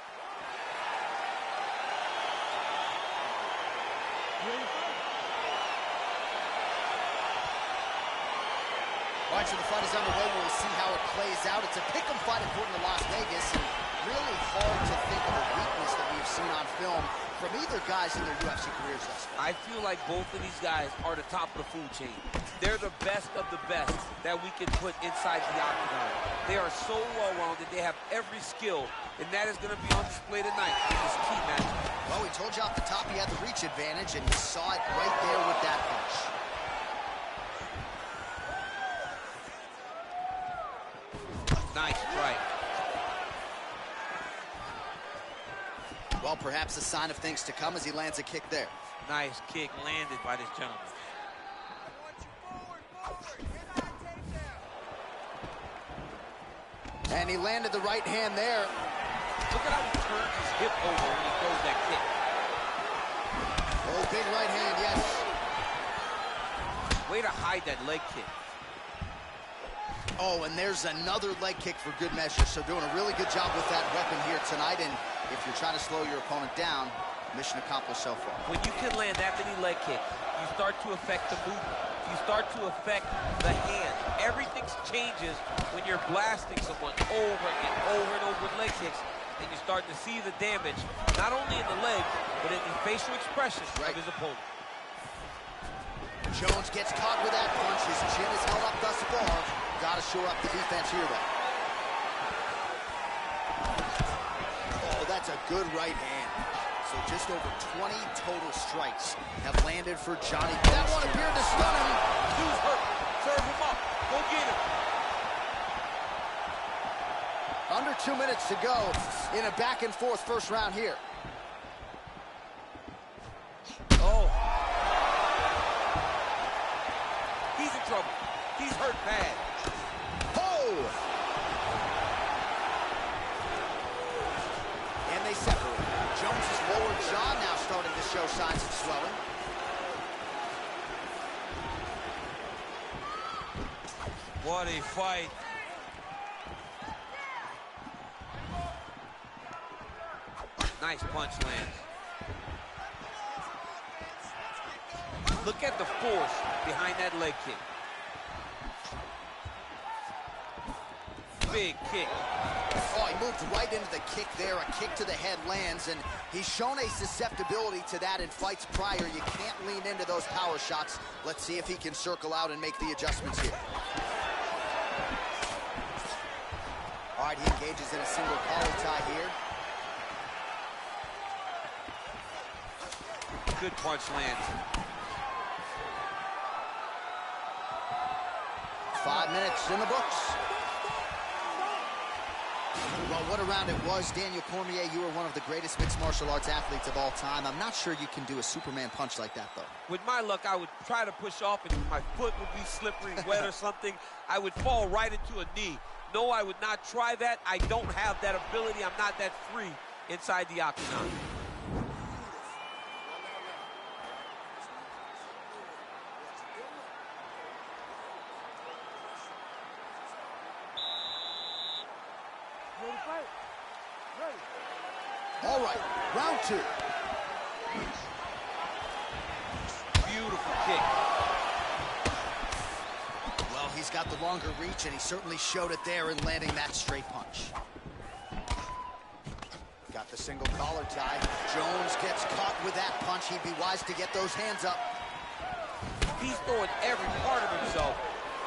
All right, so the fight is underway. We'll see how it plays out. It's a pick'em fight according to Las Vegas. And really hard to think of a weakness that we've seen on film from either guys in their UFC careers thus far. I feel like both of these guys are the top of the food chain. They're the best of the best that we can put inside the octagon. They are so well-rounded. They have every skill, and that is going to be on display tonight in this key match. Well, we told you off the top he had the reach advantage, and you saw it right there with that punch. Nice strike. Well, perhaps a sign of things to come as he lands a kick there. Nice kick landed by this gentleman. And he landed the right hand there. Look at how he turns his hip over when he throws that kick. Oh, big right hand, yes. Way to hide that leg kick. Oh, and there's another leg kick for good measure. So doing a really good job with that weapon here tonight. And if you're trying to slow your opponent down, mission accomplished so far. When you can land that many leg kicks, you start to affect the movement. You start to affect the hand. Everything changes when you're blasting someone over and over and over with leg kicks, and you start to see the damage, not only in the legs, but in the facial expression of his opponent. Jones gets caught with that punch. His chin is held up thus far. Got to shore up the defense here, though. Oh, that's a good right hand. So just over 20 total strikes have landed for Johnny. That one appeared to stun him. Dude's hurt. Serve him up. Go get him. Under 2 minutes to go in a back-and-forth first round here. Oh. He's in trouble. He's hurt bad. Oh! And they separate. Jones's lower jaw now starting to show signs of swelling. What a fight. Nice punch lands. Look at the force behind that leg kick. Big kick. Oh, he moved right into the kick there. A kick to the head lands, and he's shown a susceptibility to that in fights prior. You can't lean into those power shots. Let's see if he can circle out and make the adjustments here. All right, he engages in a single collar tie here. Good punch lands. 5 minutes in the books. Well, what a round it was. Daniel Cormier, you are one of the greatest mixed martial arts athletes of all time. I'm not sure you can do a Superman punch like that, though. With my luck, I would try to push off, and my foot would be slippery, wet or something. I would fall right into a knee. No, I would not try that. I don't have that ability. I'm not that free inside the octagon. All right, round 2. Beautiful kick. Well, he's got the longer reach, and he certainly showed it there in landing that straight punch. Got the single collar tie. Jones gets caught with that punch. He'd be wise to get those hands up. He's throwing every part of himself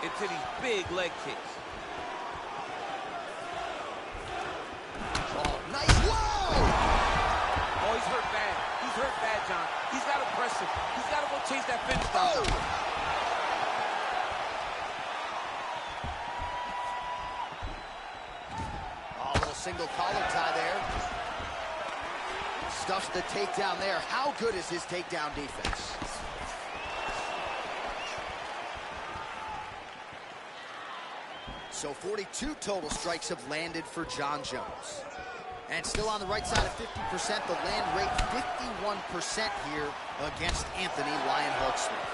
into these big leg kicks. Nice. Whoa! Oh, he's hurt bad. He's hurt bad, John. He's got to press him. He's got to go chase that finish down. Oh, a little single collar tie there. Stuffs the takedown there. How good is his takedown defense? So 42 total strikes have landed for Jon Jones. And still on the right side of 50%, the land rate 51% here against Anthony Lionheart Smith.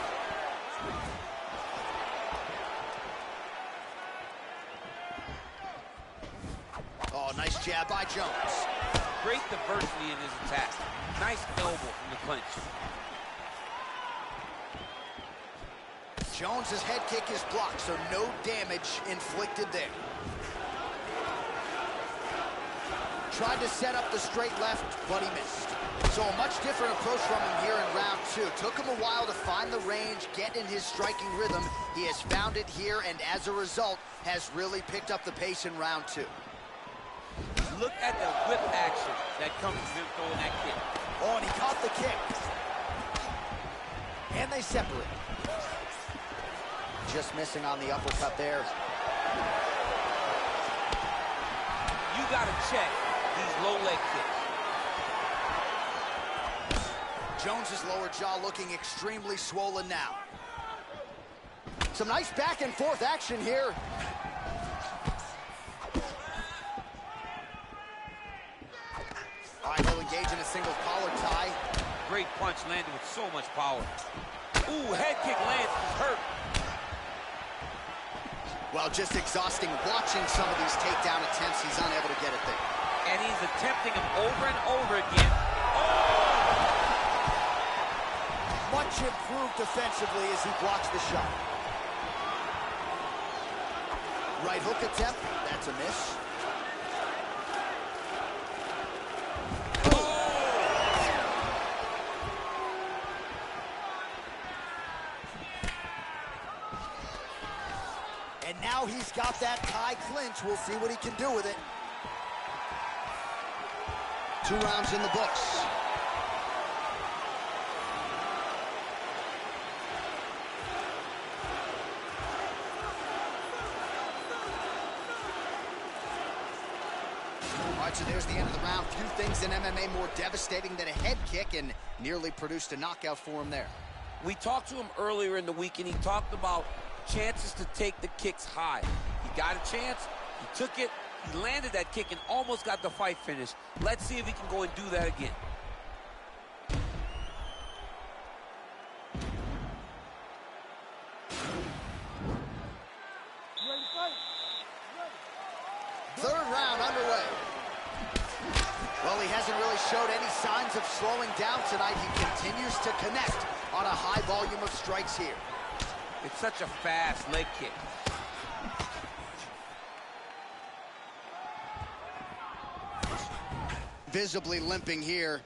Oh, nice jab by Jones. Great diversity in his attack. Nice elbow from the clinch. Jones's head kick is blocked, so no damage inflicted there. Tried to set up the straight left, but he missed. So a much different approach from him here in round 2. Took him a while to find the range, get in his striking rhythm. He has found it here, and as a result, has really picked up the pace in round 2. Look at the whip action that comes from him throwing that kick. Oh, and he caught the kick. And they separate. Just missing on the uppercut there. You got to check these low leg kicks. Jones's lower jaw looking extremely swollen now. Some nice back and forth action here. All right, he'll engage in a single collar tie. Great punch landed with so much power. Ooh, head kick lands, he's hurt. Well, just exhausting watching some of these takedown attempts. He's unable to get it there. And he's attempting them over and over again. Oh! Much improved defensively as he blocks the shot. Right hook attempt, that's a miss. And now he's got that tie clinch. We'll see what he can do with it. 2 rounds in the books. All right, so there's the end of the round. Few things in MMA more devastating than a head kick, and nearly produced a knockout for him there. We talked to him earlier in the week, and he talked about chances to take the kicks high. He got a chance, he took it, he landed that kick and almost got the fight finished. Let's see if he can go and do that again. Third round underway. Well, he has hasn't really showed any signs of slowing down tonight. He continues to connect on a high volume of strikes here. It's such a fast leg kick. Visibly limping here.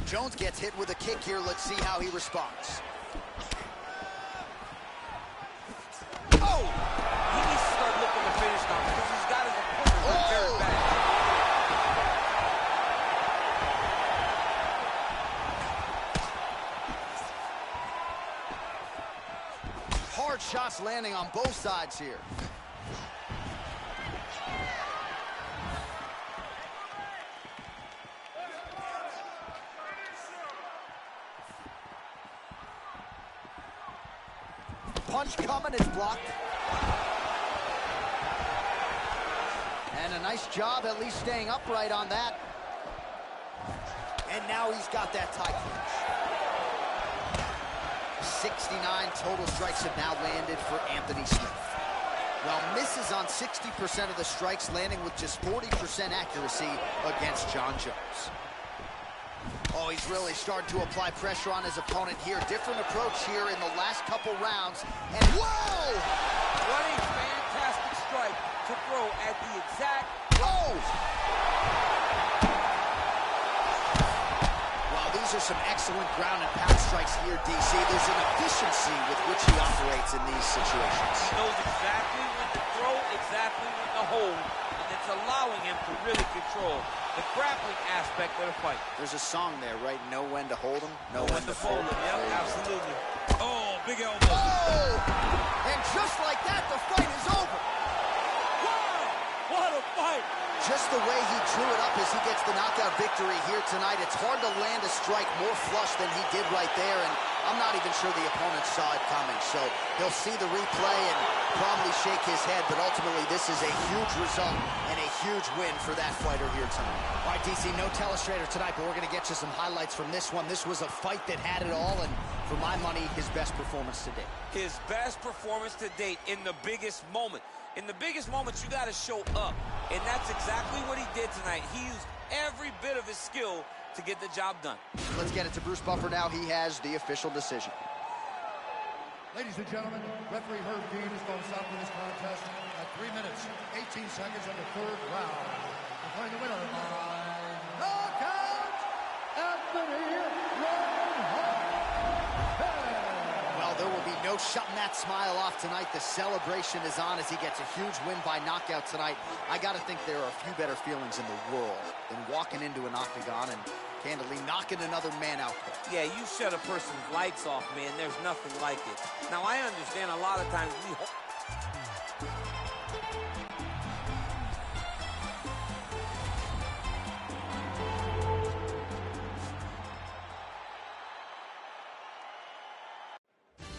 Jones gets hit with a kick here. Let's see how he responds. Oh! He needs to start looking to finish now because he's got his opponent very bad. Hard shots landing on both sides here. Punch coming, it's blocked. And a nice job at least staying upright on that. And now he's got that tie clinch. 69 total strikes have now landed for Anthony Smith. While misses on 60% of the strikes, landing with just 40% accuracy against John Jones. Oh, he's really starting to apply pressure on his opponent here. Different approach here in the last couple rounds. And whoa! What a fantastic strike to throw at the exact... Oh! Wow, these are some excellent ground and pound strikes here, DC. There's an efficiency with which he operates in these situations. He knows exactly when to throw, exactly when to hold, and it's allowing him to really control the grappling aspect of the fight. There's a song there, right? Know when to hold him, know when to fold him. Yep, absolutely. Oh, big elbow. Oh! And just like that, the fight is over. Wow! What a fight! Just the way he drew it up as he gets the knockout victory here tonight. It's hard to land a strike more flush than he did right there, and I'm not even sure the opponent saw it coming. So he'll see the replay and probably shake his head, but ultimately this is a huge result and a huge win for that fighter here tonight. All right, DC, no telestrator tonight, but we're going to get you some highlights from this one. This was a fight that had it all, and for my money, his best performance to date. His best performance to date in the biggest moment. In the biggest moments, you got to show up, and that's exactly what he did tonight. He used every bit of his skill to get the job done. Let's get it to Bruce Buffer now. He has the official decision. Ladies and gentlemen, referee Herb Dean is going to stop with this contest at 3 minutes, 18 seconds of the third round. Declaring the winner by knockout, Anthony Reinhardt. Well, there will be no shutting that smile off tonight. The celebration is on as he gets a huge win by knockout tonight. I got to think there are a few better feelings in the world than walking into an octagon and candidly knocking another man out. Yeah, you shut a person's lights off, man. There's nothing like it. Now, I understand a lot of times we...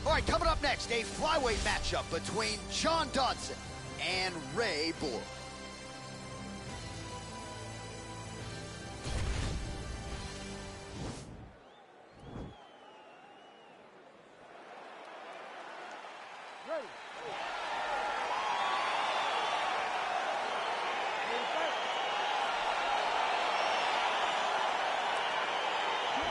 All right, coming up next, a flyweight matchup between John Dodson and Ray Borg.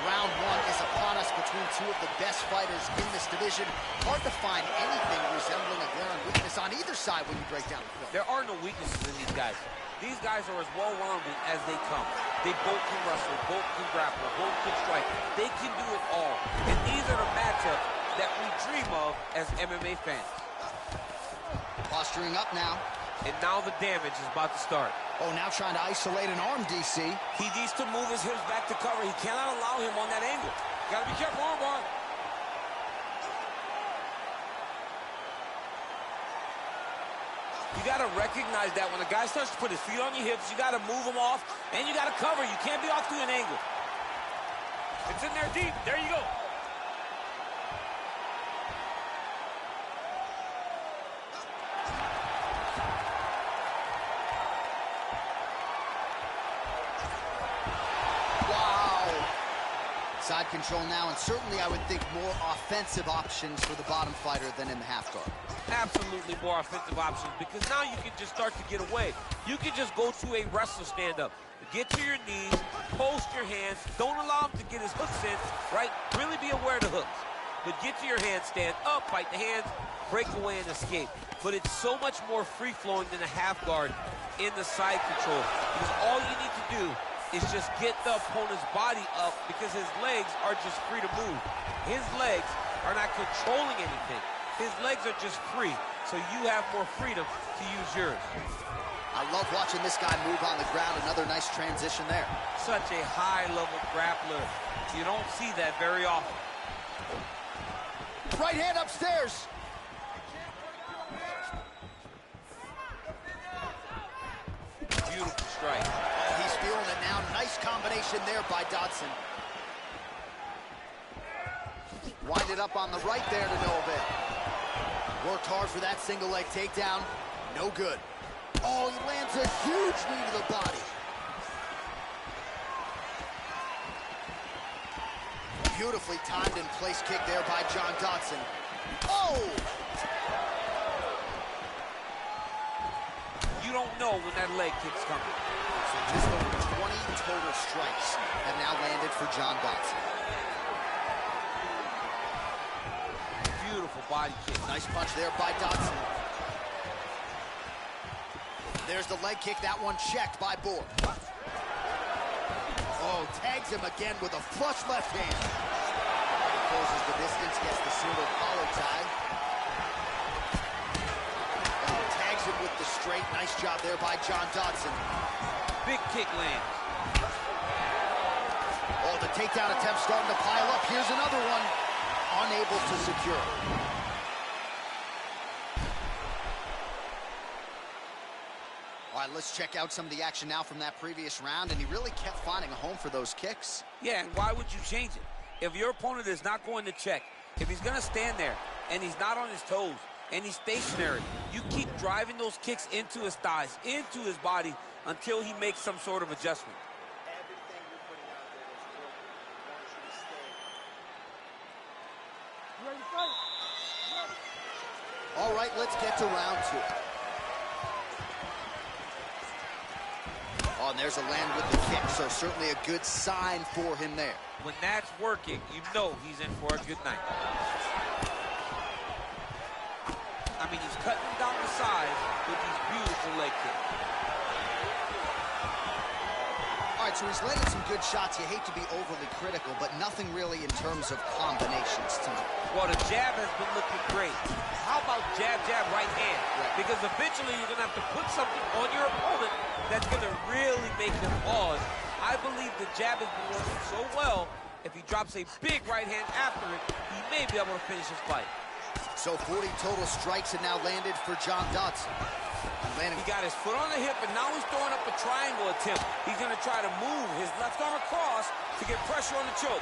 Round one is upon us between two of the best fighters in this division. Hard to find anything resembling a glaring weakness on either side when you break down the film. There are no weaknesses in these guys. These guys are as well-rounded as they come. They both can wrestle, both can grapple, both can strike. They can do it all. And these are the matchups that we dream of as MMA fans. Posturing up now. And now the damage is about to start. Oh, now trying to isolate an arm, DC. He needs to move his hips back to cover. He cannot allow him on that angle. Gotta be careful, armbar. You gotta recognize that when a guy starts to put his feet on your hips, you gotta move him off, and you gotta cover. You can't be off to an angle. It's in there deep. There you go. side control now, and certainly I would think more offensive options for the bottom fighter than in the half guard. Absolutely more offensive options, because now you can just start to get away. You can just go to a wrestler stand-up. Get to your knees, post your hands, don't allow him to get his hooks in, right? Really be aware of the hooks. But get to your hands, stand up, fight the hands, break away and escape. But it's so much more free-flowing than a half guard in the side control, because all you need to do is just get the opponent's body up, because his legs are just free to move. His legs are not controlling anything. His legs are just free, so you have more freedom to use yours. I love watching this guy move on the ground. Another nice transition there. Such a high-level grappler. You don't see that very often. Right hand upstairs. Beautiful strike. Oh, he's feeling it now. Nice combination there by Dodson. Wind it up on the right there to no avail. Worked hard for that single leg takedown. No good. Oh, he lands a huge knee to the body. Beautifully timed and place kick there by John Dodson. Oh! You don't know when that leg kick's coming. So just over 20 total strikes have now landed for John Dodson. Beautiful body kick. Nice punch there by Dodson. There's the leg kick, that one checked by Borg. Oh, tags him again with a flush left hand. Closes the distance, gets the single collar tie. Oh, tags him with the straight. Nice job there by John Dodson. Big kick lands. Oh, the takedown attempt starting to pile up. Here's another one. Unable to secure it. All right, let's check out some of the action now from that previous round, and he really kept finding a home for those kicks. Yeah, and why would you change it? If your opponent is not going to check, if he's going to stand there and he's not on his toes and he's stationary, you keep driving those kicks into his thighs, into his body, until he makes some sort of adjustment. All right, let's get to round two. Oh, and there's a land with the kick, so certainly a good sign for him there. When that's working, you know he's in for a good night. I mean, he's cutting him down the sides with these beautiful leg kicks. All right, so he's landing some good shots. You hate to be overly critical, but nothing really in terms of combinations tonight. Well, the jab has been looking great. How about jab, jab, right hand? Right. Because eventually you're going to have to put something on your opponent that's going to really make them pause. I believe the jab has been working so well, if he drops a big right hand after it, he may be able to finish his fight. So 40 total strikes have now landed for John Dodson. He got his foot on the hip, and now he's throwing up a triangle attempt. He's going to try to move his left arm across to get pressure on the choke.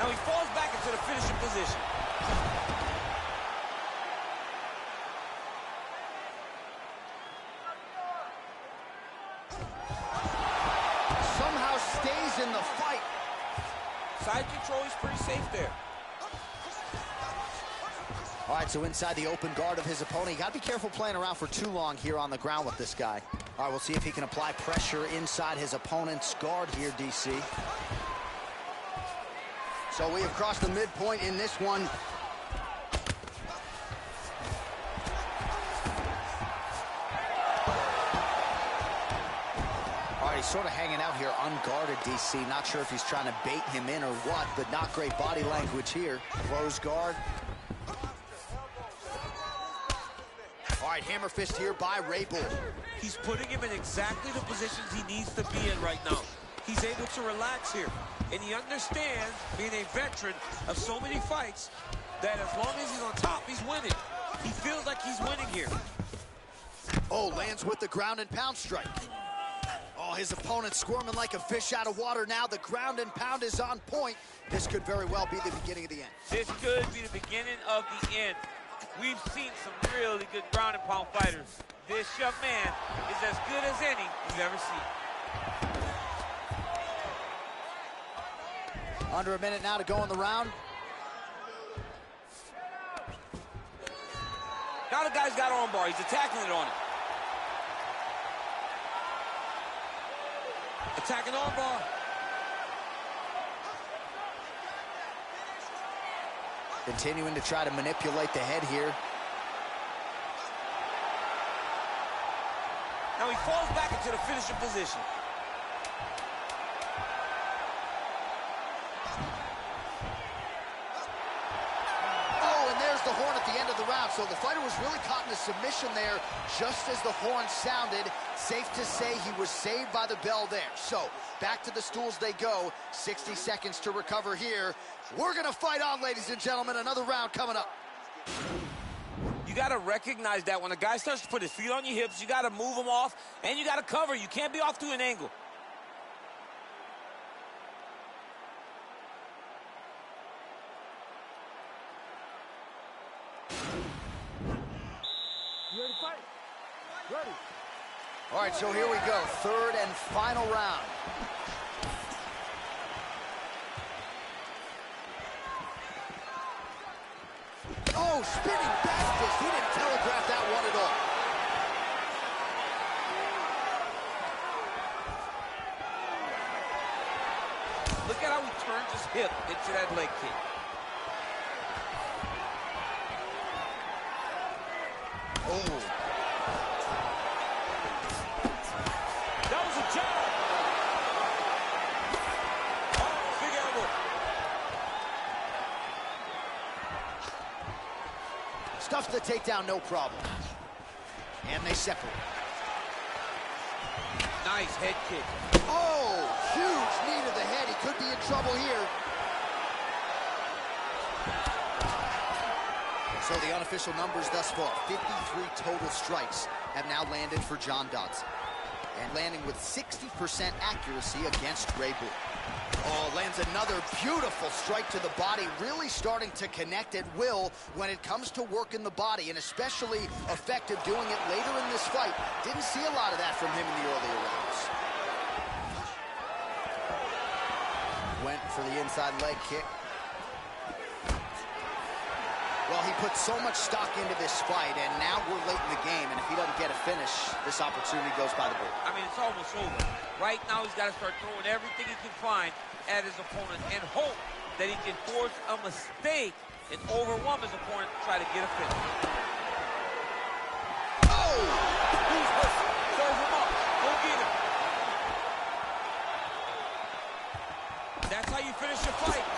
Now he falls back into the finishing position. Somehow stays in the fight. Side control is pretty safe there. All right, so inside the open guard of his opponent. You got to be careful playing around for too long here on the ground with this guy. All right, we'll see if he can apply pressure inside his opponent's guard here, DC. So we have crossed the midpoint in this one. All right, he's sort of hanging out here unguarded, DC. Not sure if he's trying to bait him in or what, but not great body language here. Close guard. All right, hammer fist here by Ray Bull. He's putting him in exactly the positions he needs to be in right now. He's able to relax here. And he understands, being a veteran of so many fights, that as long as he's on top, he's winning. He feels like he's winning here. Oh, lands with the ground and pound strike. Oh, his opponent squirming like a fish out of water now. The ground and pound is on point. This could very well be the beginning of the end. This could be the beginning of the end. We've seen some really good ground and pound fighters. This young man is as good as any you've ever seen. Under a minute now to go in the round. Now the guy's got arm bar. He's attacking it on it. Attacking arm bar. Continuing to try to manipulate the head here. Now he falls back into the finishing position. Oh, and there's the horn at the end of the round. So the fighter was really caught in a submission there just as the horn sounded. Safe to say he was saved by the bell there. So back to the stools they go. 60 seconds to recover here. We're going to fight on, ladies and gentlemen. Another round coming up. You got to recognize that when a guy starts to put his feet on your hips, you got to move him off, and you got to cover. You can't be off to an angle. You ready to fight? Ready. All right, so here we go. Third and final round. Oh, spinning back fist. He didn't telegraph that one at all. Look at how he turns his hip into that leg kick. Oh. That was a jab. Oh, big elbow. Stuffs the takedown, no problem. And they separate. Nice head kick. Oh, huge knee to the head. He could be in trouble here. So the unofficial numbers thus far, 53 total strikes have now landed for John Dodson. And landing with 60% accuracy against Ray Bull. Oh, lands another beautiful strike to the body, really starting to connect at will when it comes to working the body, and especially effective doing it later in this fight. Didn't see a lot of that from him in the earlier rounds. Went for the inside leg kick. Well, he put so much stock into this fight, and now we're late in the game, and if he doesn't get a finish, this opportunity goes by the board. I mean, it's almost over. Right now, he's got to start throwing everything he can find at his opponent and hope that he can force a mistake and overwhelm his opponent to try to get a finish. Oh! Serve him up. Go get him. That's how you finish your fight.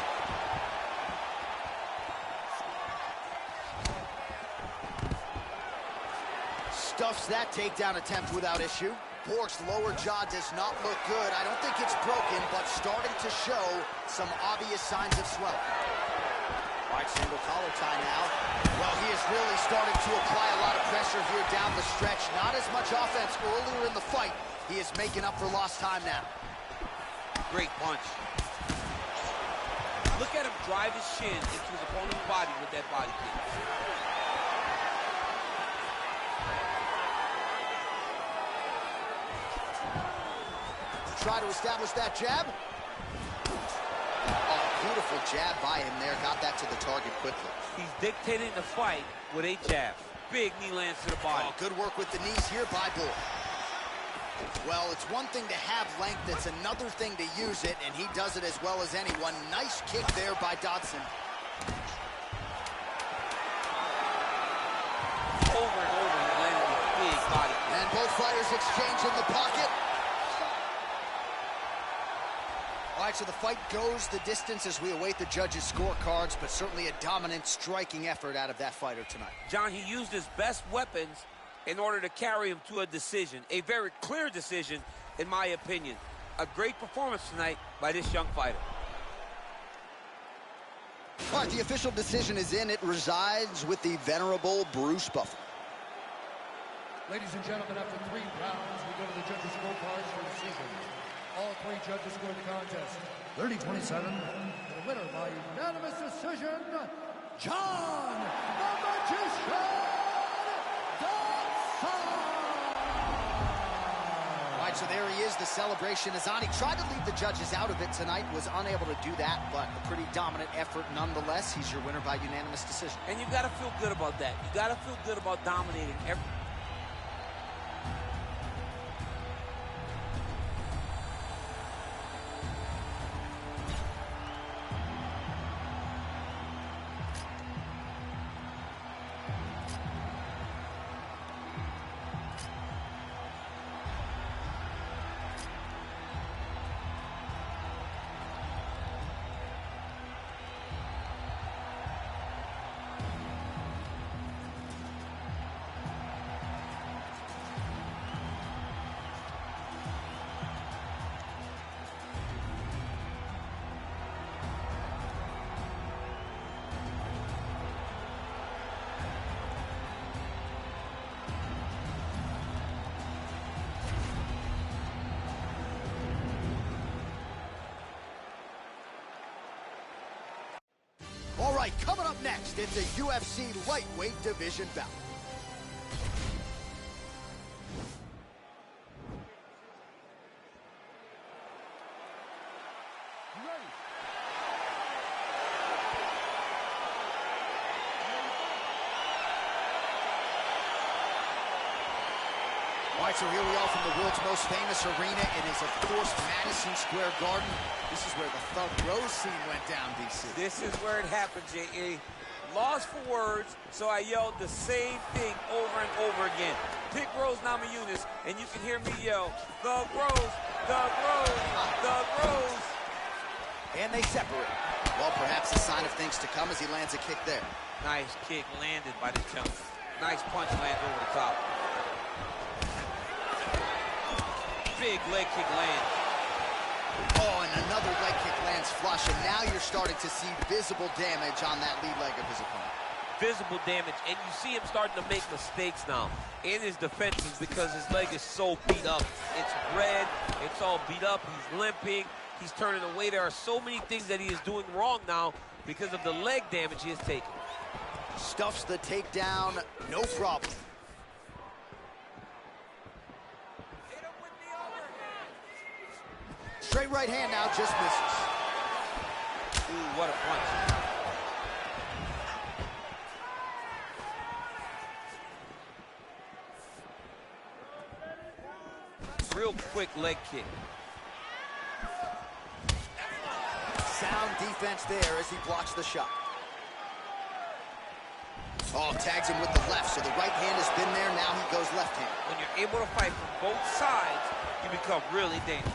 Stuffs that takedown attempt without issue. Borg's lower jaw does not look good. I don't think it's broken, but starting to show some obvious signs of swelling. All right, single collar tie now. Well, he is really starting to apply a lot of pressure here down the stretch. Not as much offense earlier in the fight. He is making up for lost time now. Great punch. Look at him drive his shin into his opponent's body with that body kick. Try to establish that jab. Oh, beautiful jab by him there. Got that to the target quickly. He's dictating the fight with a jab. Big knee lands to the body. Oh, good work with the knees here by Bull. Well, it's one thing to have length. It's another thing to use it, and he does it as well as anyone. Nice kick there by Dodson. Over and over, he landed a big body kick. And both fighters exchange in the pocket. All right, so the fight goes the distance as we await the judges' scorecards, but certainly a dominant striking effort out of that fighter tonight. John, he used his best weapons in order to carry him to a decision. A very clear decision, in my opinion. A great performance tonight by this young fighter. All right, the official decision is in. It resides with the venerable Bruce Buffer. Ladies and gentlemen, after 3 rounds, we go to the judges' scorecards for the decision. All 3 judges scored the contest 30-27. The winner by unanimous decision, John the Magician Dodson. All right, right, so there he is, the celebration. As Andi tried to leave the judges out of it tonight, was unable to do that, but a pretty dominant effort nonetheless. He's your winner by unanimous decision. And you got to feel good about that. You got to feel good about dominating every... All right, coming up next, it's a UFC lightweight division bout. All right, so here we are from the world's most famous arena. It is, of course, Madison Square Garden. This is where the Thug Rose scene went down, DC. This is where it happened, J.A. Lost for words, so I yelled the same thing over and over again. Pick Rose Namajunas, and you can hear me yell, Thug Rose, Thug Rose, Thug Rose. And they separate. Well, perhaps a sign of things to come as he lands a kick there. Nice kick landed by the jump. Nice punch lands over the top. Big leg kick lands. Oh, and another leg kick lands flush, and now you're starting to see visible damage on that lead leg of his opponent. Visible damage, and you see him starting to make mistakes now in his defenses because his leg is so beat up. It's red, it's all beat up, he's limping, he's turning away. There are so many things that he is doing wrong now because of the leg damage he has taken. Stuffs the takedown, no problem. Straight right hand now, just misses. Ooh, what a punch. Real quick leg kick. Sound defense there as he blocks the shot. Oh, tags him with the left, so the right hand has been there, now he goes left hand. When you're able to fight from both sides, you become really dangerous.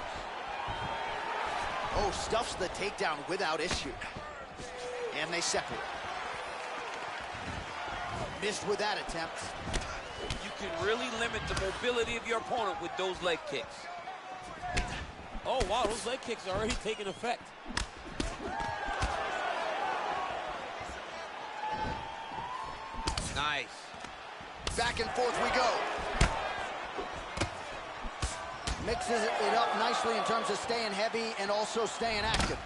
Oh, stuffs the takedown without issue. And they separate. Missed with that attempt. You can really limit the mobility of your opponent with those leg kicks. Oh, wow, those leg kicks are already taking effect. Nice. Back and forth we go. Mixes it up nicely in terms of staying heavy and also staying active.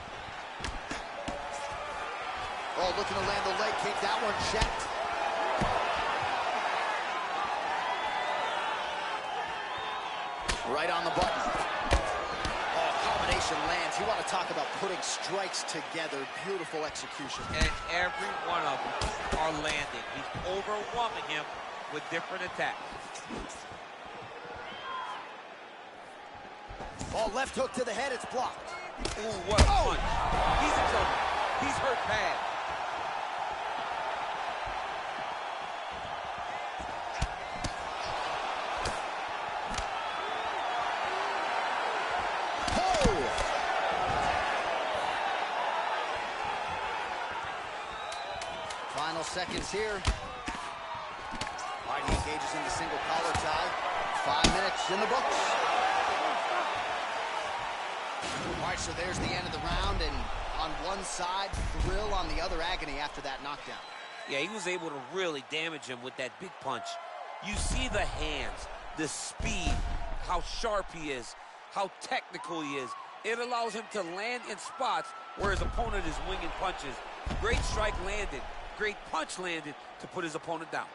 Oh, looking to land the leg kick. That one checked. Right on the button. Oh, combination lands. You want to talk about putting strikes together. Beautiful execution. And every one of them are landing. He's overwhelming him with different attacks. Oh, left hook to the head, it's blocked. Ooh, what a punch. He's in trouble. He's hurt bad. Oh! Final seconds here. All right, he engages in the single collar tie. 5 minutes in the books. All right, so there's the end of the round, and on one side, thrill, on the other, agony after that knockdown. Yeah, he was able to really damage him with that big punch. You see the hands, the speed, how sharp he is, how technical he is. It allows him to land in spots where his opponent is winging punches. Great strike landed, great punch landed to put his opponent down.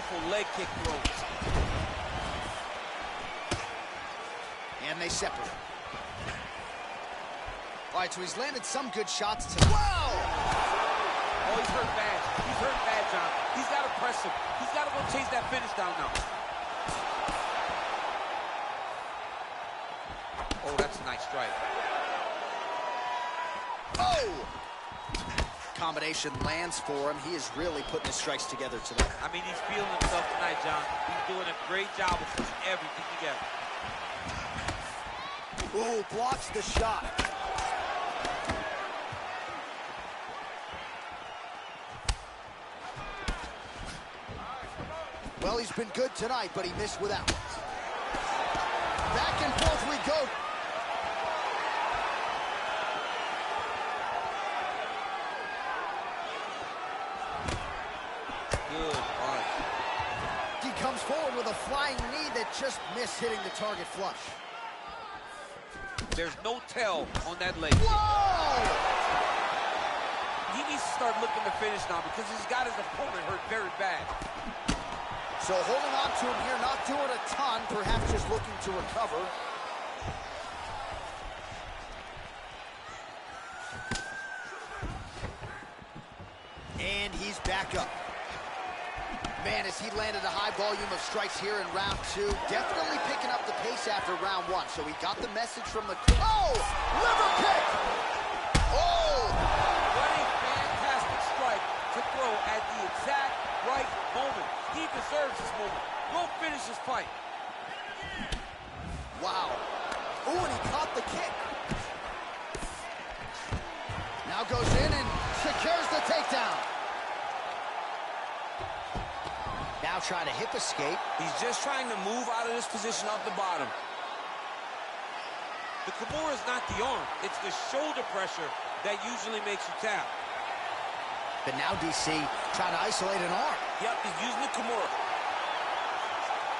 beautiful leg kick throws. And they separate. All right, so he's landed some good shots tonight. Whoa! Oh, he's hurt bad. He's hurt bad, John. He's got to press him. He's got to go chase that finish down now. Oh, that's a nice strike. Oh! Combination lands for him. He is really putting his strikes together tonight. I mean, he's feeling himself tonight, John. He's doing a great job of putting everything together. Ooh, blocks the shot. Well, he's been good tonight, but he missed without. Back and forth we go. Good punch. He comes forward with a flying knee that just missed hitting the target flush. There's no tell on that leg. Whoa! He needs to start looking to finish now because he's got his opponent hurt very bad. So holding on to him here, not doing a ton, perhaps just looking to recover. And he's back up. Man, as he landed a high volume of strikes here in round two, definitely picking up the pace after round one. So he got the message from the... Oh! Liver kick! Oh! What a fantastic strike to throw at the exact right moment. He deserves this moment. Go finish this fight. Wow. Ooh, and he caught the kick. Now goes in and secures the takedown. Now trying to hip escape. He's just trying to move out of this position off the bottom. The Kimura is not the arm. It's the shoulder pressure that usually makes you tap. But now DC trying to isolate an arm. Yep, he's using the Kimura.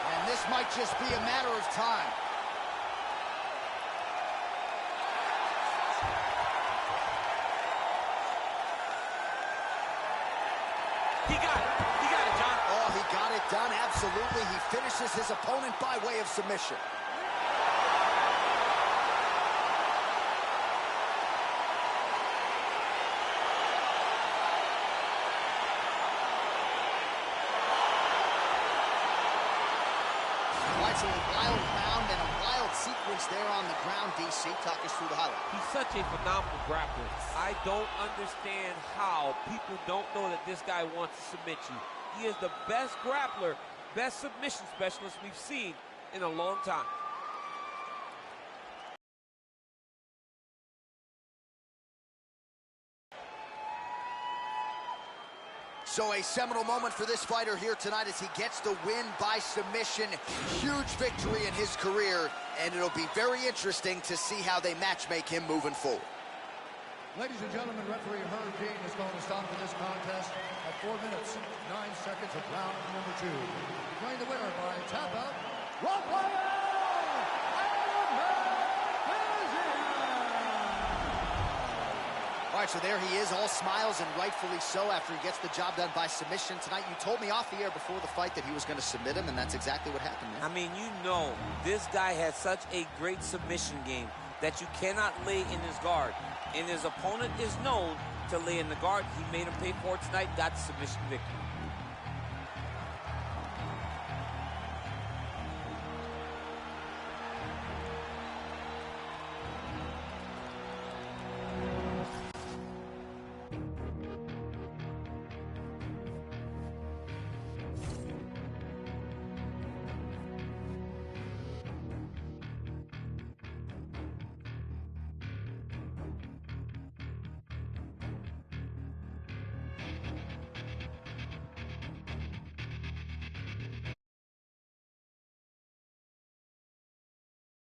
And this might just be a matter of time. He got it. He got it, John. Oh, he got it done, absolutely. He finishes his opponent by way of submission. It's a wild round and a wild sequence there on the ground, DC. Talk us through the highlight. He's such a phenomenal grappler. I don't understand how people don't know that this guy wants to submit you. He is the best grappler, best submission specialist we've seen in a long time. So a seminal moment for this fighter here tonight as he gets the win by submission. Huge victory in his career, and it'll be very interesting to see how they matchmake him moving forward. Ladies and gentlemen, referee Wknd is going to stop this contest at 4 minutes, 9 seconds of round number 2. Declaring the winner by tap out, All right, so there he is, all smiles, and rightfully so after he gets the job done by submission tonight. You told me off the air before the fight that he was going to submit him, and that's exactly what happened, man. I mean, you know, this guy has such a great submission game that you cannot lay in his guard. And his opponent is known to lay in the guard. He made him pay for it tonight, got the submission victory.